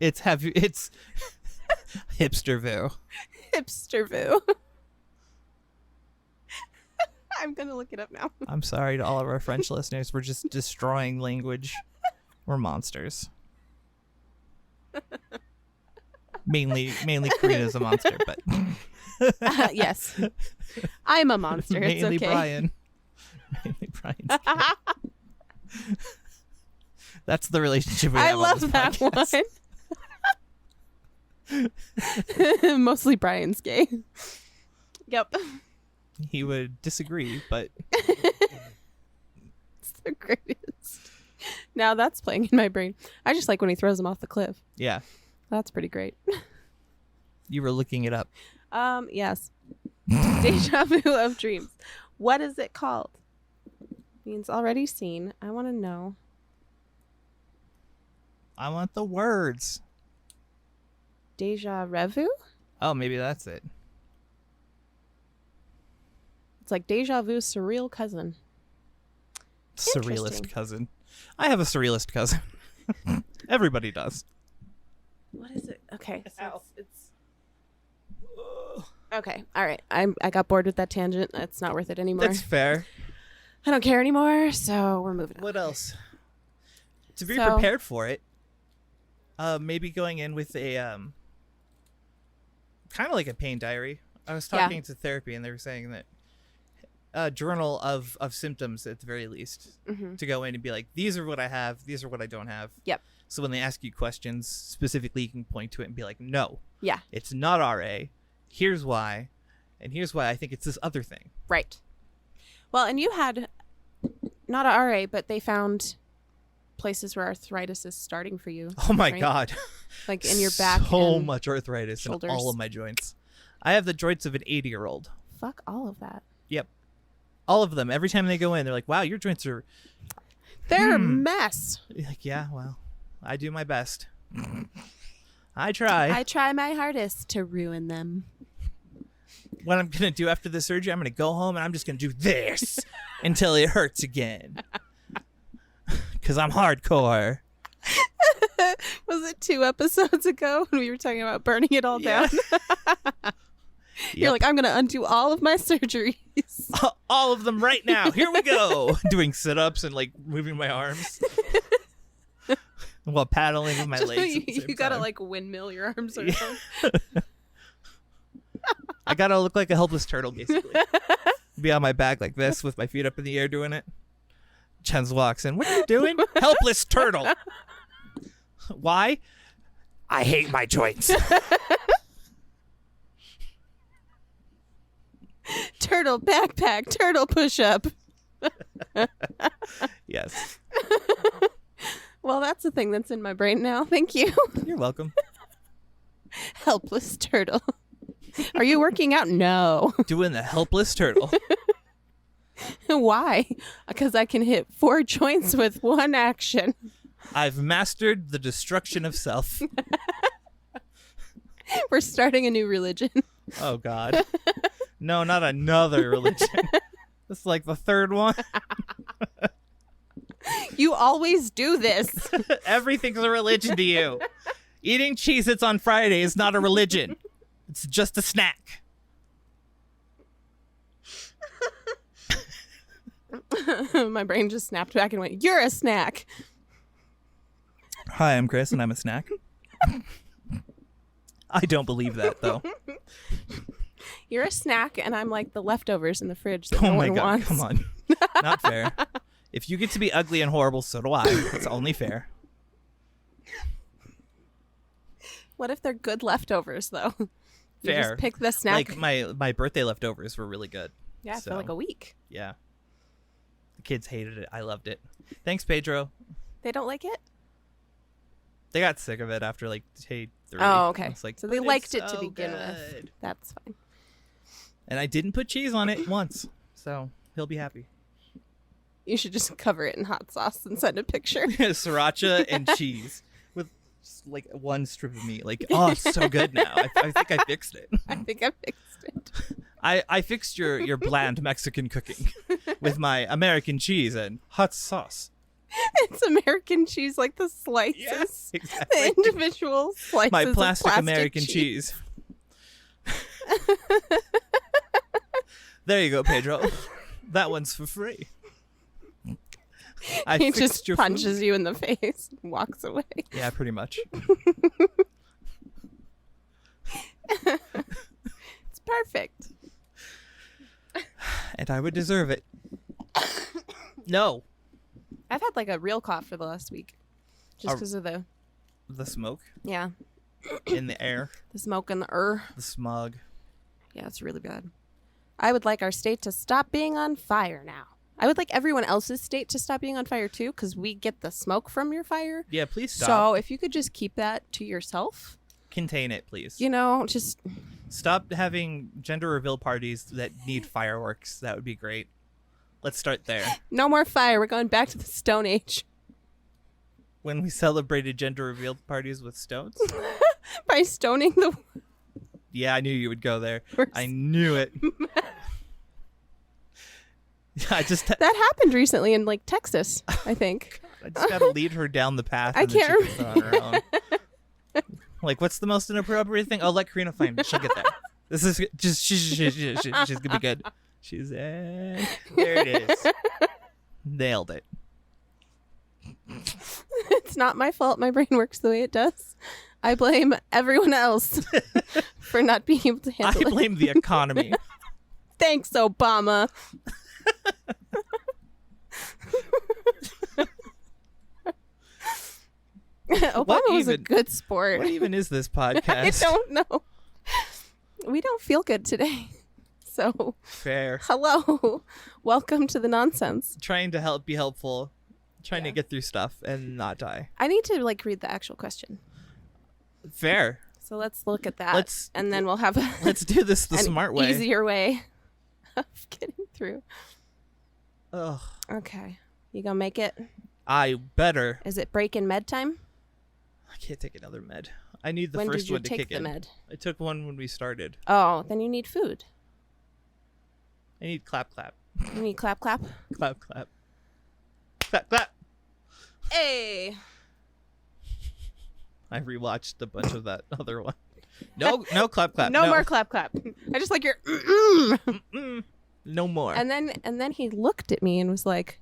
It's hipster vu. Hipster vu. I'm going to look it up now. I'm sorry to all of our French listeners. We're just destroying language. We're monsters. Mainly Karina's a monster, but yes. I'm a monster. It's mainly okay. Brian. Mainly Brian's gay. That's the relationship we I have on love this that podcast. one. Mostly Brian's gay. Yep. He would disagree, but It's the greatest. Now that's playing in my brain. I just like when he throws him off the cliff. yeah, That's pretty great. you were looking it up. Yes. Deja vu of dreams. What is it called? Means already seen. I want to know. I want the words. Deja revu? Oh, maybe that's it. It's like deja vu surreal cousin. Surrealist Interesting. cousin. I have a surrealist cousin. Everybody does. What is it? Okay. So it's okay. All right. I got bored with that tangent. It's not worth it anymore. That's fair. I don't care anymore, so we're moving on. What else? To be So- prepared for it, maybe going in with a kind of like a pain diary. I was talking to therapy, and they were saying that a journal of symptoms at the very least, to go in and be like, these are what I have, these are what I don't have. Yep. So when they ask you questions specifically, you can point to it and be like, no, Yeah. it's not RA. Here's why, and here's why I think it's this other thing. Right. Well, and you had not a RA, but they found places where arthritis is starting for you. Oh my right? God. Like in your back. So and much arthritis in shoulders. all of my joints. I have the joints of an 80-year-old. Fuck all of that. Yep. All of them. Every time they go in, they're like, wow, your joints are... They're a mess. Like, yeah, well, I do my best. I try. I try my hardest to ruin them. What I'm going to do after the surgery, I'm going to go home and I'm just going to do this until it hurts again. Because I'm hardcore. Was it 2 episodes ago when we were talking about burning it all down? You're Yep. like, I'm going to undo all of my surgeries. All of them right now. Here we go. Doing sit-ups and like moving my arms while paddling with my legs. At the you same gotta time. like windmill your arms around. I gotta look like a helpless turtle, basically. Be on my back like this with my feet up in the air doing it. Chens walks in. What are you doing? Helpless turtle. Why? I hate my joints. Turtle backpack, turtle push-up. Yes. Well, that's the thing that's in my brain now. Thank you. You're welcome. Helpless turtle. Are you working out? No. Doing the helpless turtle. Why? Because I can hit 4 joints with one action. I've mastered the destruction of self. We're starting a new religion. Oh, God. No, not another religion. It's like the third one. You always do this. Everything's a religion to you. Eating Cheez-Its on Friday is not a religion. It's just a snack. My brain just snapped back and went, "You're a snack." Hi, I'm Chris, and I'm a snack. I don't believe that, though. You're a snack, and I'm like the leftovers in the fridge that Oh no my one God, wants. come on. Not fair. If you get to be ugly and horrible, so do I. It's only fair. What if they're good leftovers, though? You Fair. just pick the snack. Like my birthday leftovers were really good. Yeah, so, for like a week. Yeah. The kids hated it. I loved it. Thanks, Pedro. They don't like it? They got sick of it after like day 3. Oh, okay. It's like, so they "But liked it's it to so begin good." with. That's fine. And I didn't put cheese on it once. So he'll be happy. You should just cover it in hot sauce and send a picture. Sriracha and cheese with just like one strip of meat. Like, oh, it's so good now. I think I fixed it. I think I fixed it. I fixed your bland Mexican cooking with my American cheese and hot sauce. It's American cheese, like the slices. Yes, The exactly. individual slices My of plastic American cheese. There you go, Pedro. That one's for free. I He fixed just your punches food. you in the face and walks away. Yeah, pretty much. It's perfect. And I would deserve it. No. I've had like a real cough for the last week. Just A- because of the smoke yeah, in the air. the smoke and the The smog. Yeah, it's really bad. I would like our state to stop being on fire now. I would like everyone else's state to stop being on fire too, because we get the smoke from your fire. Yeah, please stop. So if you could just keep that to yourself, Contain it, please. you know, just Stop having gender reveal parties that need fireworks. That would be great. Let's start there. no more fire. We're going back to the Stone Age When we celebrated gender reveal parties with stones. by stoning the. Yeah, I knew you would go there. We're I knew it. I just That happened recently in like Texas, I think. gotta lead her down the path. I and then can't she gets on her own. Like, what's the most inappropriate thing? Oh, let Karina find it. She'll get there. This is just she's gonna be good. She's there. It is. Nailed it. It's not my fault. My brain works the way it does. I blame everyone else for not being able to I handle it. blame the economy. Thanks, Obama. Obama was a even- good sport. What even is this podcast? I don't know. We don't feel good today. So, Fair. hello. Welcome to the nonsense. Trying to be helpful. Trying to get through stuff and not die. I need to like read the actual question. Fair. So let's look at that. Let's- and then we'll have a Let's do this the an smart way. easier way of getting through. Ugh. Okay. You gonna make it? I better. Is it break in med time? I can't take another med. I need the when first did you one to take kick the in. med? I took one when we started. Oh, then you need food. I need clap clap. You need clap clap. Clap clap. Clap clap. Hey. I rewatched a bunch of that other one. No clap clap. No more clap clap. I just like your No more. and then he looked at me and was like,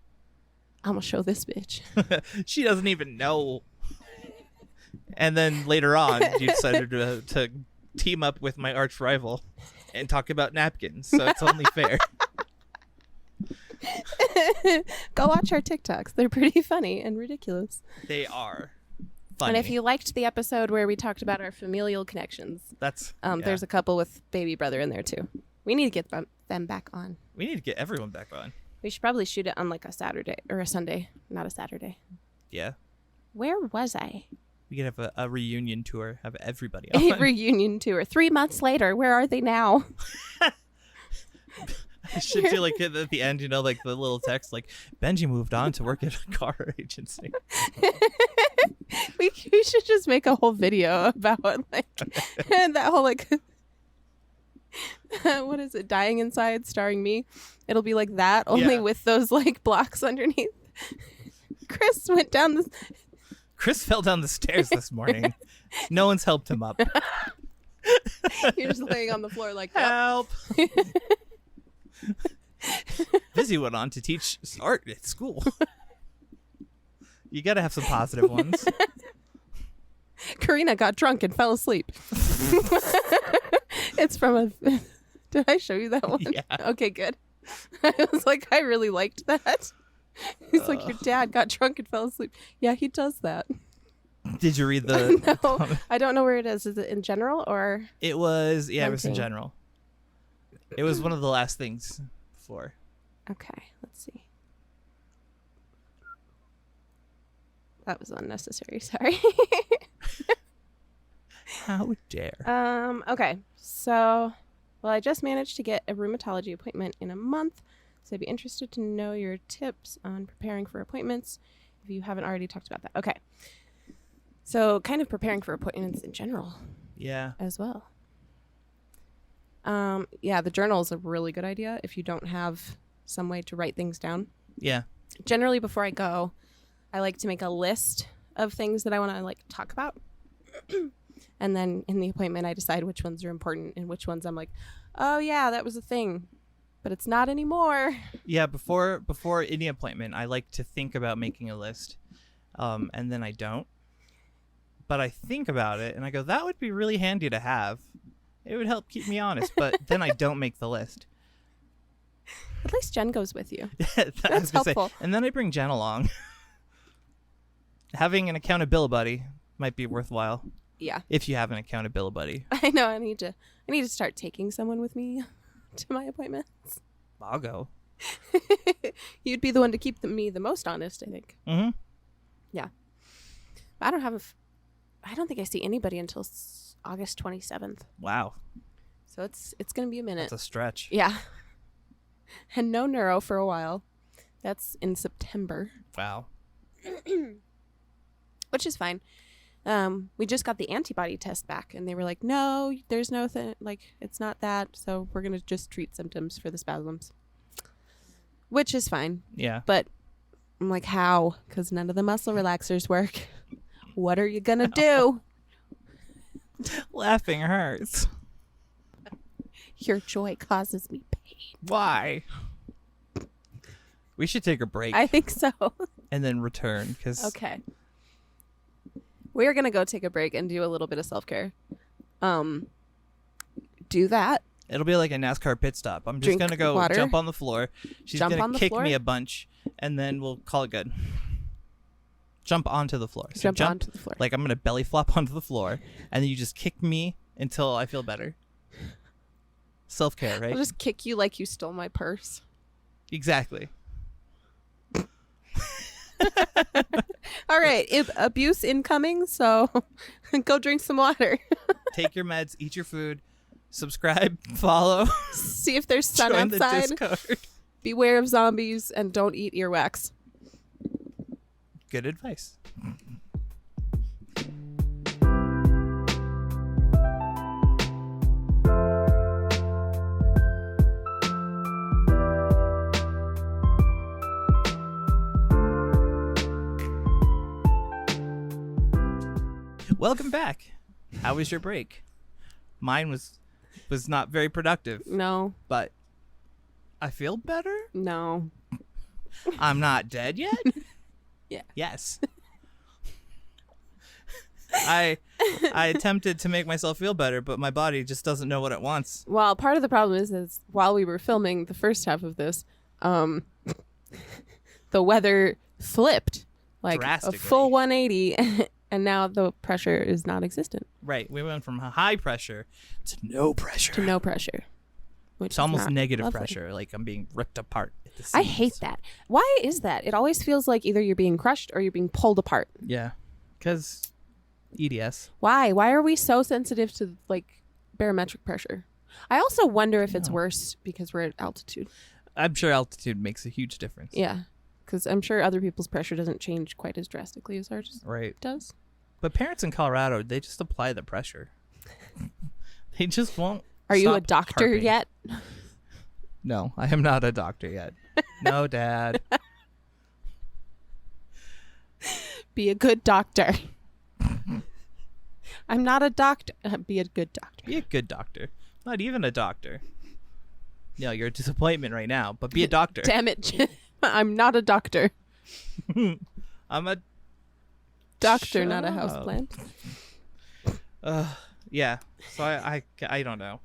I'm gonna show this bitch. She doesn't even know. And then later on, you decided to team up with my arch rival and talk about napkins, so it's only fair. Go watch our TikToks. They're pretty funny and ridiculous. They are funny. And if you liked the episode where we talked about our familial connections, there's a couple with baby brother in there too. We need to get them back on. We need to get everyone back on. We should probably shoot it on like a Saturday or a Sunday, not a Saturday. Yeah. Where was I? We could have a reunion tour, have everybody on. A reunion tour. 3 months later, where are they now? I should do like at the end, like the little text, like Benji moved on to work at a car agency. we should just make a whole video about like that whole like what is it? Dying Inside, starring me. It'll be like that, only with those like blocks underneath. Chris fell down the stairs this morning. No one's helped him up. You're just laying on the floor like help. Busy went on to teach art at school. You gotta have some positive ones. Karina got drunk and fell asleep. It's from a... Did I show you that one? Yeah. Okay, good. I was like, I really liked that. He's like, your dad got drunk and fell asleep. Yeah, he does that. Did you read the... No, I don't know where it is. Is it in general or... It was... Yeah, it was in general. It was one of the last things before. Okay, let's see. That was unnecessary. Sorry. How dare. Okay, so... Well, I just managed to get a rheumatology appointment in a month, so I'd be interested to know your tips on preparing for appointments if you haven't already talked about that. Okay. So kind of preparing for appointments in general. Yeah. As well. Yeah, the journal is a really good idea if you don't have some way to write things down. Yeah. Generally, before I go, I like to make a list of things that I want to like talk about. And then in the appointment, I decide which ones are important and which ones I'm like, oh, yeah, that was a thing, but it's not anymore. Yeah, before any appointment, I like to think about making a list, and then I don't. But I think about it, and I go, that would be really handy to have. It would help keep me honest, but then I don't make the list. At least Jen goes with you. That's helpful. And then I bring Jen along. Having an accountability buddy might be worthwhile. Yeah. If you have an accountability buddy. I know. I need to start taking someone with me to my appointments. I'll go. You'd be the one to keep me the most honest, I think. Mm-hmm. Yeah. I don't think I see anybody until August 27th. Wow. So it's going to be a minute. That's a stretch. Yeah. And no neuro for a while. That's in September. Wow. Which is fine. We just got the antibody test back, and they were like, no, there's no it's not that, so we're going to just treat symptoms for the spasms. Which is fine. Yeah. But I'm like, how? Because none of the muscle relaxers work. What are you going to do? Laughing hurts. Your joy causes me pain. Why? We should take a break. I think so. And then return, because... Okay. We're going to go take a break and do a little bit of self-care. Do that. It'll be like a NASCAR pit stop. I'm just going to go water. Jump on the floor. She's going to kick me a bunch, and then we'll call it good. Jump onto the floor. So jump onto the floor. Like I'm going to belly flop onto the floor, and then you just kick me until I feel better. Self-care, right? I'll just kick you like you stole my purse. Exactly. All right, abuse incoming, so go drink some water. Take your meds, eat your food, subscribe, follow. See if there's sun join outside. The Discord. Beware of zombies and don't eat earwax. Good advice. Welcome back. How was your break? Mine was not very productive. No. But I feel better. No. I'm not dead yet. Yeah. Yes. I I attempted to make myself feel better, but my body just doesn't know what it wants. Well, part of the problem is while we were filming the first half of this, the weather flipped like a full 180, and now the pressure is non-existent. Right. We went from high pressure to no pressure. Which it's almost negative lovely. Pressure, like I'm being ripped apart at the seams. I hate that. Why is that? It always feels like either you're being crushed or you're being pulled apart. Yeah, because EDS. Why? Why are we so sensitive to like barometric pressure? I also wonder if it's worse because we're at altitude. I'm sure altitude makes a huge difference. Yeah, because I'm sure other people's pressure doesn't change quite as drastically as ours does. But parents in Colorado, they just apply the pressure. They just won't. Are you a doctor harping. yet? No, I am not a doctor yet. No, Dad. Be a good doctor. I'm not a doctor. Be a good doctor. Be a good doctor. Not even a doctor. No, you're a disappointment right now, but be a doctor. Damn it, Jim. I'm not a doctor. I'm a doctor, not a houseplant. Yeah. So I don't know.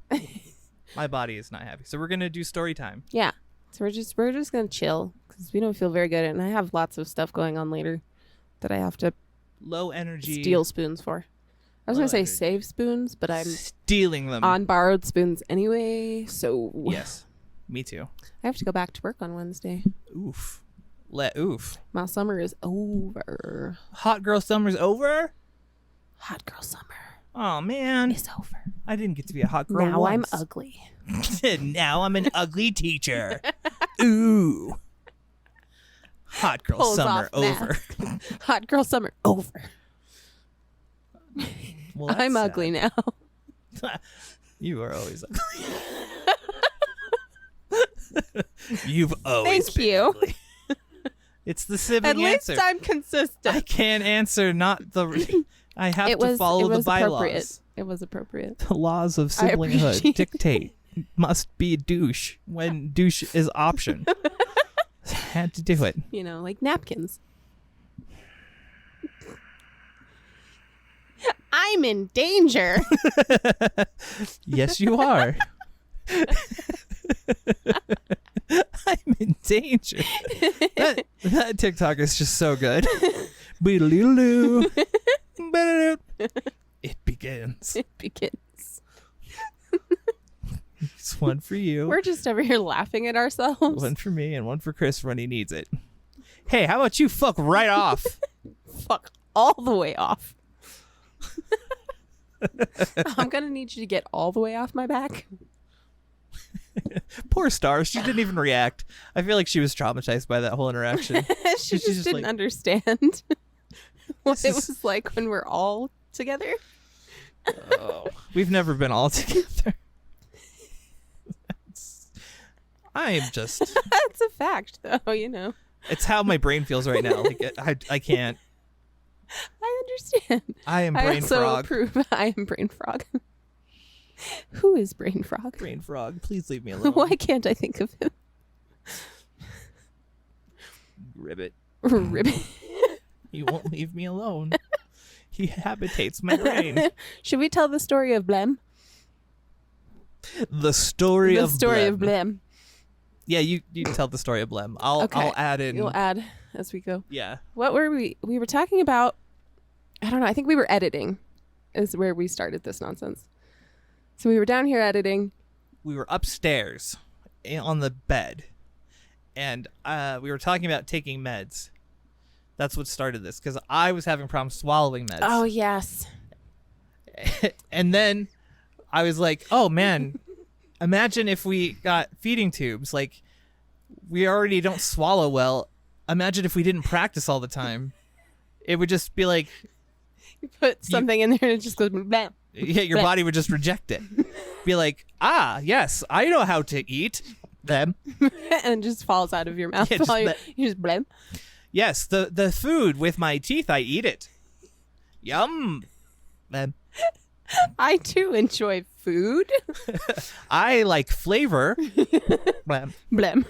My body is not happy. So we're gonna do story time. Yeah. So we're just gonna chill because we don't feel very good, and I have lots of stuff going on later that I have to low energy steal spoons for. I was gonna say save spoons, but I'm stealing them on borrowed spoons anyway. So yes, me too. I have to go back to work on Wednesday. Oof. Oof. My summer is over. Hot girl summer's over. Hot girl summer. Oh man, it's over. I didn't get to be a hot girl. Now once. I'm ugly. Now I'm an ugly teacher. Ooh. Hot girl Pulls summer off over. Hot girl summer over. Well, I'm ugly now. You are always ugly. You've always Thank been you. ugly. It's the sibling At answer. least I'm consistent. I can't answer not the. I have to follow the bylaws. It was appropriate. The laws of siblinghood dictate must be douche when douche is option. Had to do it. You know, like napkins. I'm in danger. Yes, you are. I'm in danger. That TikTok is just so good. Beedaloo. It begins. It begins. It's one for you. We're just over here laughing at ourselves. One for me and one for Chris when he needs it. Hey, how about you fuck right off? Fuck all the way off. I'm gonna need you to get all the way off my back. Poor Star. She didn't even react. I feel like she was traumatized by that whole interaction. she just didn't understand what it was like when we're all together. Oh, we've never been all together. I am just. That's a fact, though. You know. It's how my brain feels right now. Like I can't. I understand. I am brain I also frog. approve. I am brain frog. Who is brain frog? Brain frog. Please leave me alone. Why can't I think of him? Ribbit. Ribbit. He won't leave me alone. He habitates my brain. Should we tell the story of Blem? The story of Blem. Yeah, you tell the story of Blem. I'll add in. You'll add as we go. Yeah. What were we? We were talking about. I don't know. I think we were editing. Is where we started this nonsense. So we were down here editing. We were upstairs on the bed, and we were talking about taking meds. That's what started this, because I was having problems swallowing meds. Oh, yes. And then I was like, oh, man, imagine if we got feeding tubes. Like, we already don't swallow well. Imagine if we didn't practice all the time. It would just be like... You put something in there and it just goes... Bam. Yeah, your body would just reject it. Be like, yes, I know how to eat them. And it just falls out of your mouth. Yeah, You just blem. Yes, the food with my teeth, I eat it. Yum. Blem. I too enjoy food. I like flavor. Blem. Blem.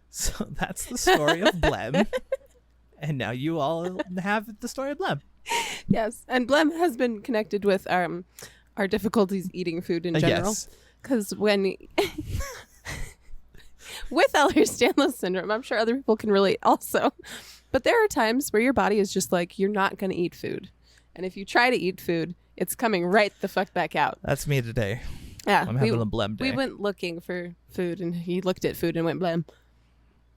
So that's the story of Blem. And now you all have the story of Blem. Yes, and Blem has been connected with our difficulties eating food in general. Yes. Because when with Ehlers-Danlos syndrome, I'm sure other people can relate also. But there are times where your body is just like, you're not going to eat food. And if you try to eat food, it's coming right the fuck back out. That's me today. Yeah. I'm having a blem day. We went looking for food and he looked at food and went blem.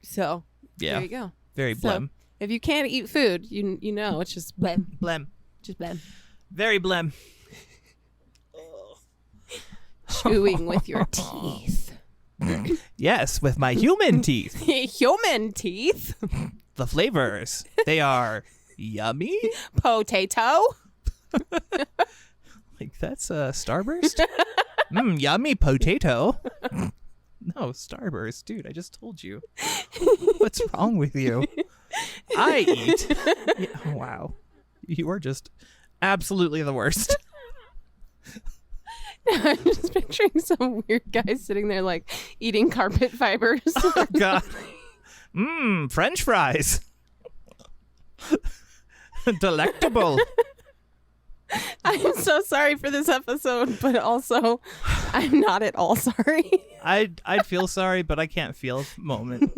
So Yeah. there you go. Very So, blem. if you can't eat food, you know it's just blem. Blem. Just blem. Very blem. Chewing with your teeth. Yes, with my human teeth. Human teeth. The flavors. They are yummy. Potato. Like, that's a Starburst? Yummy potato. No, Starburst. Dude, I just told you. What's wrong with you? I eat. Yeah, wow. You are just absolutely the worst. I'm just picturing some weird guy sitting there like eating carpet fibers. Oh, God. French fries. Delectable. I'm so sorry for this episode, but also I'm not at all sorry. I'd feel sorry, but I can't feel a moment.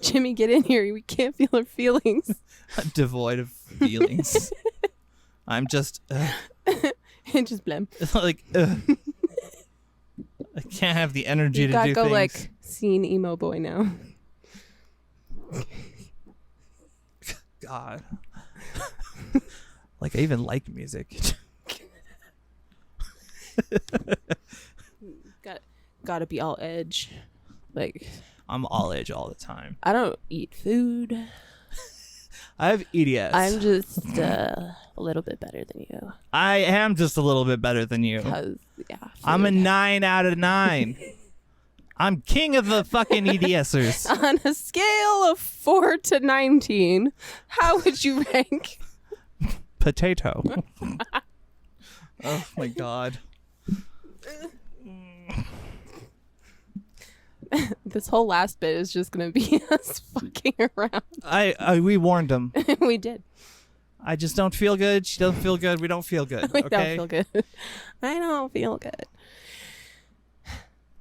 Jimmy, get in here. We can't feel our feelings. I'm devoid of feelings. I'm just Just blem. like I can't have the energy You to gotta do go things. like scene emo boy now. God. Like, I even like music. Gotta be all edge. Like, I'm all edge all the time. I don't eat food. I have EDS. I'm just a little bit better than you. I am just a little bit better than you. Cause yeah, I'm a food. 9 out of 9. I'm king of the fucking EDSers. On a scale of 4 to 19, how would you rank? Potato. Oh my God. This whole last bit is just gonna be us fucking around. We warned him. We did. I just don't feel good. She doesn't feel good. We don't feel good. We Okay? don't feel good. I don't feel good.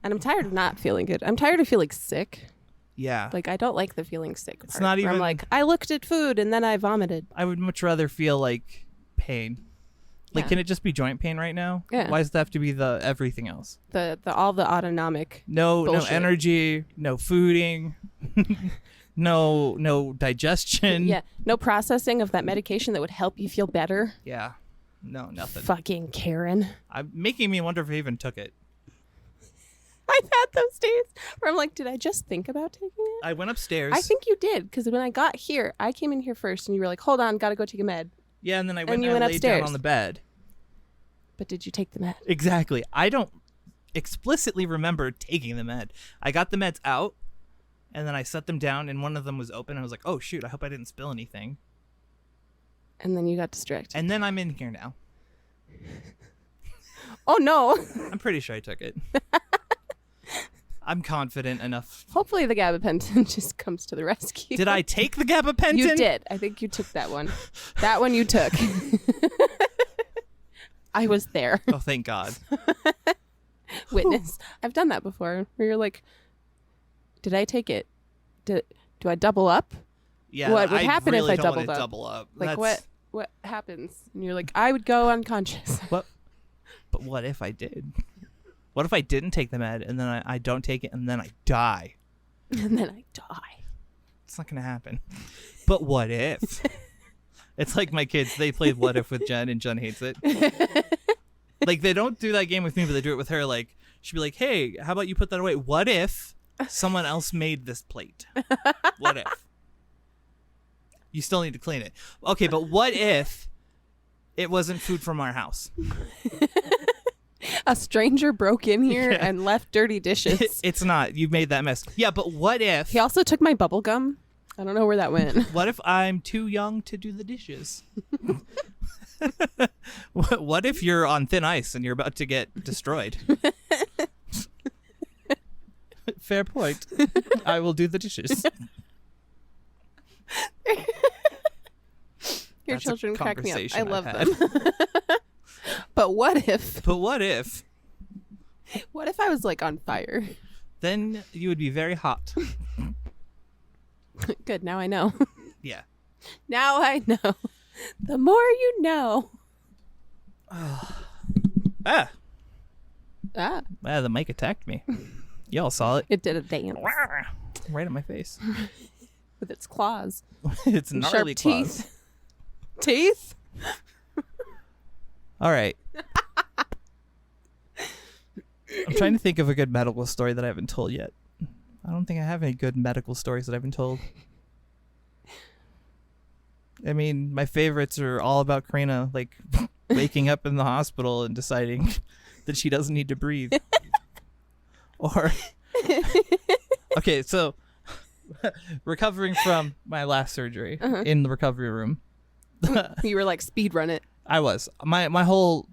And I'm tired of not feeling good. I'm tired of feeling sick. Yeah. Like, I don't like the feeling sick part. It's not where I'm even- like, I looked at food and then I vomited. I would much rather feel like pain. Like, Yeah. can it just be joint pain right now? Yeah. Why does that have to be the everything else? The all the autonomic. No Bullshit. energy, no fooding, no digestion. Yeah. No processing of that medication that would help you feel better. Yeah. No, nothing. Fucking Karen. Making me wonder if I even took it. I've had those days where I'm like, did I just think about taking it? I went upstairs. I think you did, because when I got here, I came in here first and you were like, hold on, gotta go take a med. Yeah, and then I And went you and went laid down upstairs. on the bed. But did you take the med? Exactly. I don't explicitly remember taking the med. I got the meds out, and then I set them down, and one of them was open. I was like, oh, shoot, I hope I didn't spill anything. And then you got distracted. And then I'm in here now. Oh, no. I'm pretty sure I took it. I'm confident enough. Hopefully the gabapentin just comes to the rescue. Did I take the gabapentin? You did. I think you took that one. That one you took. I was there. Oh, thank God. Witness. I've done that before where you're like, did I take it? Do I double up? Yeah, What would happen if really I don't wanna doubled up? double up. Like, That's- what happens? And you're like, I would go unconscious. What? But what if I did? What if I didn't take the med and then I don't take it and then I die? And then I die. It's not gonna happen. But what if? It's like my kids. They played What If with Jen, and Jen hates it. Like, they don't do that game with me, but they do it with her. Like, she'd be like, hey, how about you put that away? What if someone else made this plate? What if? You still need to clean it. Okay, but what if it wasn't food from our house? A stranger broke in here Yeah. and left dirty dishes. It's not. You made that mess. Yeah, but what if... He also took my bubble gum. I don't know where that went. What if I'm too young to do the dishes? What if you're on thin ice and you're about to get destroyed? Fair point. I will do the dishes. Your That's children a crack me up. I conversation love I've them. But what if? But what if? What if I was like on fire? Then you would be very hot. Good. Now I know. Yeah. Now I know. The more you know. Ah. Ah. The mic attacked me. Y'all saw it. It did a dance. Right in my face. With its claws. It's And gnarly sharp claws. teeth. Teeth? All right. I'm trying to think of a good medical story that I haven't told yet. I don't think I have any good medical stories that I haven't told. I mean, my favorites are all about Karina, like waking up in the hospital and deciding that she doesn't need to breathe. Or, okay, so recovering from my last surgery in the recovery room. You were like, speed run it. I was. My whole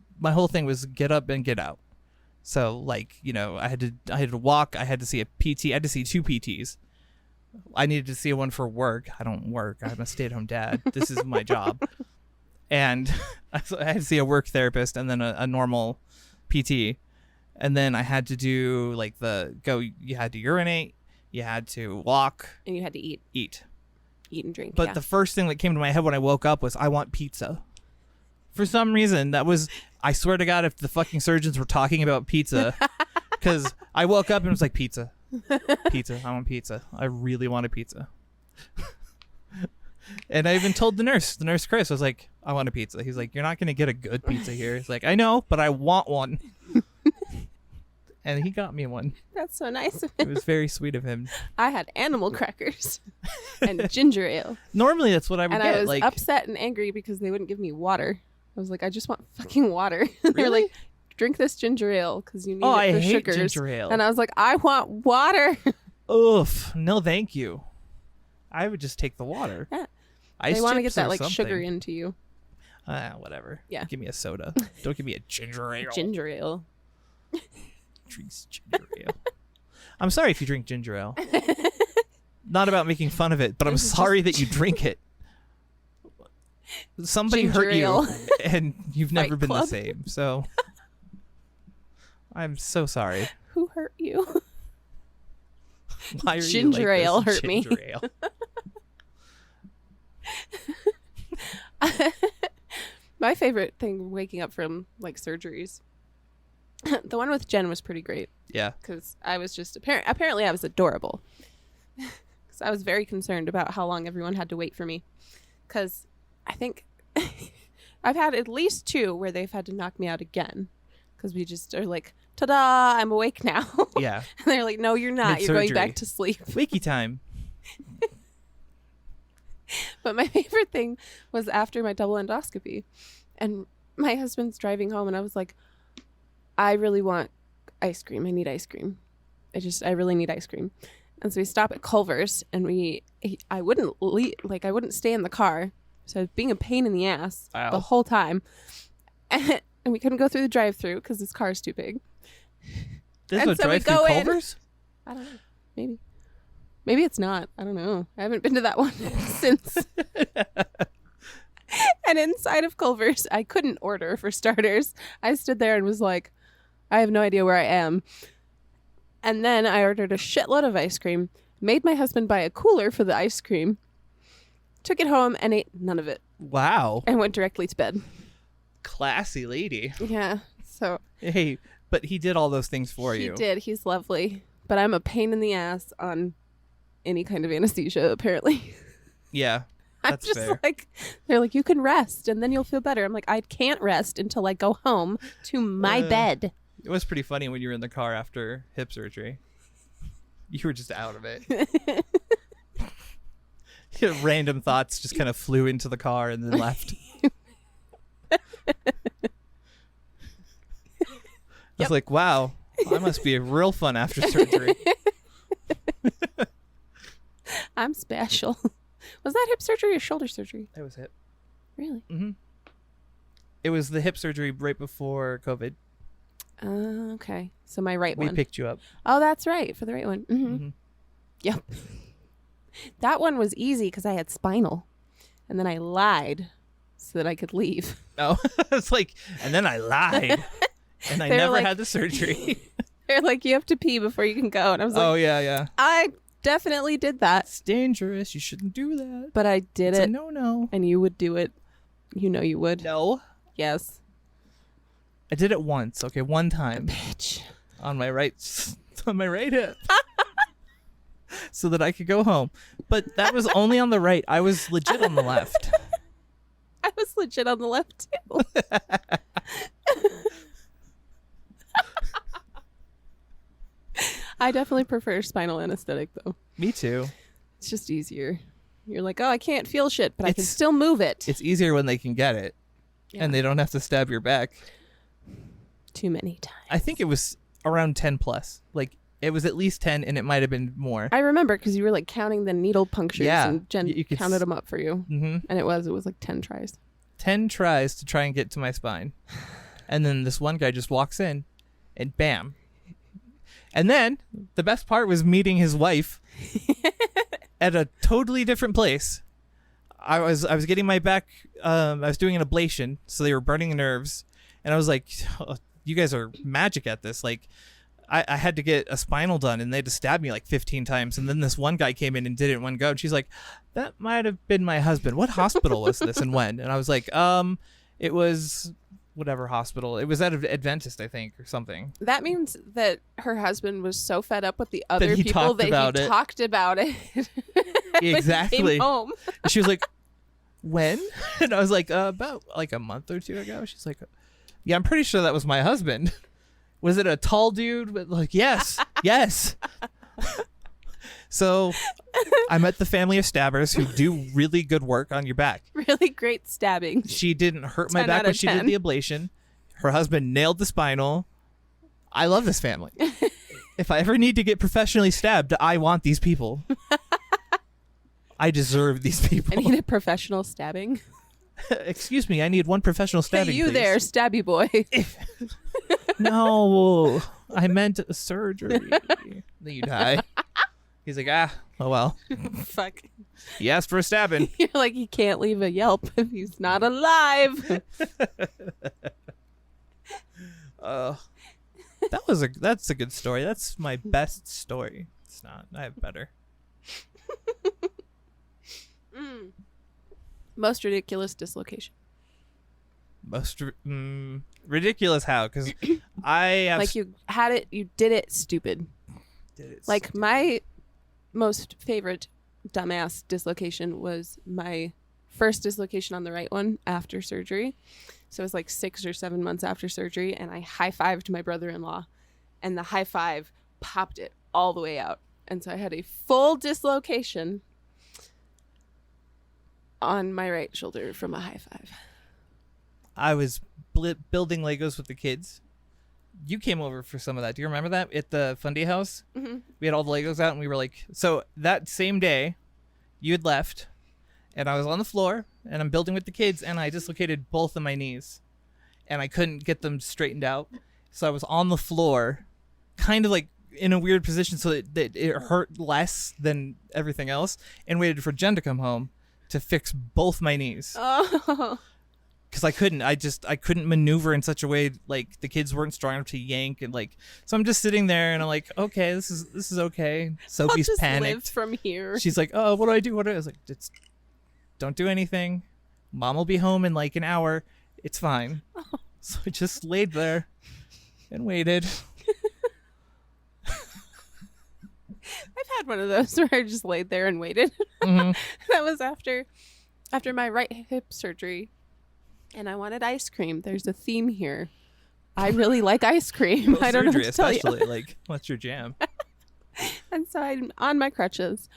thing was get up and get out. So like, you know, I had to walk, I had to see a PT, I had to see 2 PTs. I needed to see one for work. I don't work. I'm a stay-at-home dad. This is my job. And I had to see a work therapist and then a normal PT. And then I had to do like you had to urinate, you had to walk. And you had to eat. Eat and drink. But the first thing that came to my head when I woke up was, I want pizza. For some reason, I swear to God, if the fucking surgeons were talking about pizza, because I woke up and was like, pizza. Pizza. I want pizza. I really want a pizza. And I even told the nurse Chris, I was like, I want a pizza. He's like, you're not going to get a good pizza here. He's like, I know, but I want one. And he got me one. That's so nice of It him. was very sweet of him. I had animal crackers and ginger ale. Normally, that's what I would And get. I was like, upset and angry because they wouldn't give me water. I was like, I just want fucking water. They were Really? like, drink this ginger ale because you need oh, it I for hate sugars. ginger ale. And I was like, I want water. Oof. No, thank you. I would just take the water. Yeah. Ice They want to chips get that or like sugar something. into you. Whatever. Yeah. Give me a soda. Don't give me a ginger ale. Ginger ale. Drinks ginger ale. I'm sorry if you drink ginger ale. Not about making fun of it, but I'm This is sorry that you drink it. Somebody Ginger hurt you, ale. and you've never Fight been Club. the same. So I'm so sorry. Who hurt you? Why are Ginger you like ale this? hurt me. Ginger ale. My favorite thing waking up from like surgeries. The one with Jen was pretty great Yeah. because I was just apparently I was adorable. Because I was very concerned about how long everyone had to wait for me. Because I think I've had at least 2 where they've had to knock me out again. Because we just are like, ta-da, I'm awake now. Yeah. And they're like, no, you're not. You're going back to sleep. Wakey time. But my favorite thing was after my double endoscopy. And my husband's driving home and I was like, I really want ice cream. I need ice cream. I really need ice cream. And so we stop at Culver's and I wouldn't I wouldn't stay in the car. So I was being a pain in the ass Wow. the whole time. And we couldn't go through the drive-thru because this car is too big. This And is a so we drive-through go in. Culver's? I don't know. Maybe it's not. I don't know. I haven't been to that one since. And inside of Culver's, I couldn't order for starters. I stood there and was like, I have no idea where I am. And then I ordered a shitload of ice cream, made my husband buy a cooler for the ice cream, took it home and ate none of it, Wow. and went directly to bed. Classy lady. Yeah. So Hey, but he did all those things for you. he did. He's lovely. But I'm a pain in the ass on any kind of anesthesia, apparently. Yeah. I'm That's just fair. like, they're like, you can rest and then you'll feel better. I'm like, I can't rest until I go home to my bed. It was pretty funny when you were in the car after hip surgery. You were just out of it. Random thoughts just kind of flew into the car and then left. I was like, wow, I must be real fun after surgery. I'm special. Was that hip surgery or shoulder surgery? That was hip. Really? Mm-hmm. It was the hip surgery right before COVID. Okay. So my right We one. picked you up. Oh, that's right. For the right one. Mm-hmm. Mm-hmm. Yep. That one was easy because I had spinal. And then I lied so that I could leave. Oh, it's like, and then I lied, and I never had the surgery. They're like, you have to pee before you can go. And I was like, oh, yeah. I definitely did that. It's dangerous. You shouldn't do that. But I did It's it. No. And you would do it. You know you would. No. Yes. I did it once. Okay, one time. Bitch. On my right hip. So that I could go home. But that was only on the right. I was legit on the left. I was legit on the left, too. I definitely prefer spinal anesthetic, though. Me too. It's just easier. You're like, oh, I can't feel shit, but I can still move it. It's easier when they can get it. Yeah. And they don't have to stab your back. Too many times. I think it was around 10 plus. Like, it was at least 10, and it might have been more. I remember because you were like counting the needle punctures, and Jen you counted them up for you. Mm-hmm. And it was like 10 tries. 10 tries to try and get to my spine. And then this one guy just walks in, and bam. And then the best part was meeting his wife at a totally different place. I was getting my back. I was doing an ablation, so they were burning the nerves, and I was like, oh, "You guys are magic at this!" Like, I had to get a spinal done, and they had to stab me like 15 times. And then this one guy came in and did it in one go. And she's like, "That might have been my husband. What hospital was this, and when?" And I was like, it was." Whatever hospital. It was at Adventist, I think, or something. That means that her husband was so fed up with the other he people that he talked about it. Exactly. When he came home. And she was like, when? And I was like, about like a month or two ago. She's like, yeah, I'm pretty sure that was my husband. Was it a tall dude? But like, yes. So I met the family of stabbers who do really good work on your back. Really great stabbing. She didn't hurt my back when she did the ablation. Her husband nailed the spinal. I love this family. If I ever need to get professionally stabbed, I want these people. I deserve these people. I need a professional stabbing. Excuse me, I need one professional stabbing, Hey, you please. there, stabby boy. No, I meant a surgery. Then you die. He's like, oh well. Fuck. He asked for a stabbing. You're like, he can't leave a Yelp if he's not alive. That's a good story. That's my best story. It's not. I have better. Most ridiculous dislocation. Most ridiculous how? Because I have like you had it, you did it stupid. Like my most favorite dumbass dislocation was my first dislocation on the right one after surgery. So it was like 6 or 7 months after surgery, and I high-fived my brother-in-law, and the high five popped it all the way out. And so I had a full dislocation on my right shoulder from a high five. I was building Legos with the kids. You came over for some of that. Do you remember that at the Fundy house? Mm-hmm. We had all the Legos out, and we were like, so that same day, you had left, and I was on the floor, and I'm building with the kids, and I dislocated both of my knees, and I couldn't get them straightened out. So I was on the floor, kind of like in a weird position, so that it hurt less than everything else, and waited for Jen to come home to fix both my knees. Oh. Because I couldn't maneuver in such a way, like the kids weren't strong enough to yank, and like, so I'm just sitting there and I'm like, okay, this is okay. Sophie's I'll just panicked. live from here. She's like, oh, what do I do? I was like, don't do anything. Mom will be home in like an hour. It's fine. Oh. So I just laid there and waited. I've had one of those where I just laid there and waited. Mm-hmm. That was after my right hip surgery. And I wanted ice cream. There's a theme here. I really like ice cream. I don't know what to tell you. Like, what's your jam? And so I'm on my crutches,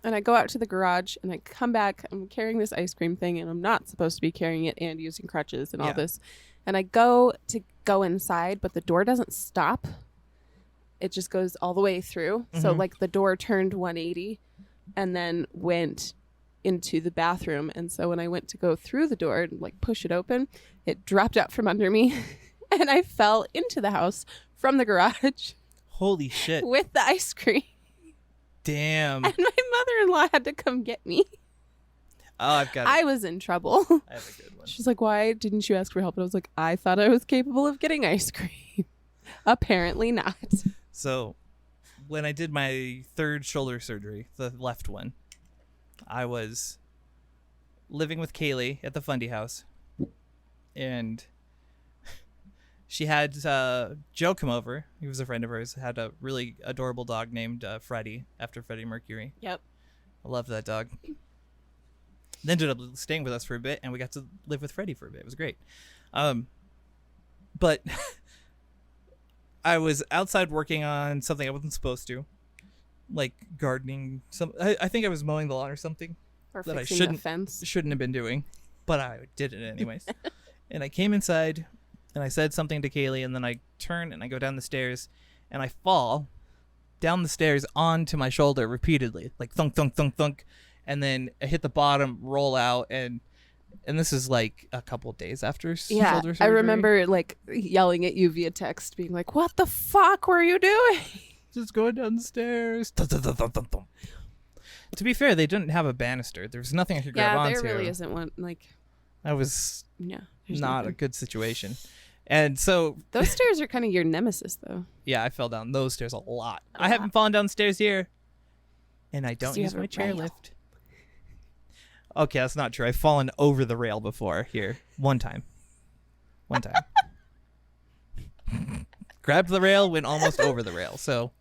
and I go out to the garage, and I come back. I'm carrying this ice cream thing, and I'm not supposed to be carrying it and using crutches and all this. And I go inside, but the door doesn't stop. It just goes all the way through. Mm-hmm. So like the door turned 180 and then went into the bathroom. And so when I went to go through the door and like push it open, it dropped out from under me and I fell into the house from the garage. Holy shit. With the ice cream. Damn. And my mother-in-law had to come get me. I've got I was in trouble. I have a good one. She's like, why didn't you ask for help? And I was like, I thought I was capable of getting ice cream. Apparently not. So when I did my third shoulder surgery, the left one, I was living with Kaylee at the Fundy house. And she had Joe come over. He was a friend of hers. Had a really adorable dog named Freddie, after Freddie Mercury. Yep. I love that dog. Then ended up staying with us for a bit, and we got to live with Freddie for a bit. It was great. But I was outside working on something I wasn't supposed to, like gardening. I think I was mowing the lawn or something Or that I fixing the fence. shouldn't have been doing, but I did it anyways. And I came inside, and I said something to Kaylee, and then I turn and I go down the stairs, and I fall down the stairs onto my shoulder repeatedly, like thunk, thunk, thunk, thunk. And then I hit the bottom, roll out, and this is like a couple of days after shoulder surgery. I remember like yelling at you via text, being like, "What the fuck were you doing?" Just going down the stairs. Dun, dun, dun, dun, dun, dun. To be fair, they didn't have a banister. There was nothing I could grab onto. Yeah, there really isn't one. Like, that was not a nothing. good situation. And so Those stairs are kind of your nemesis, though. yeah, I fell down those stairs a lot. I haven't fallen down stairs here, and I don't you use have my a chairlift. rail. Okay, that's not true. I've fallen over the rail before here. One time. Grabbed the rail, went almost over the rail. So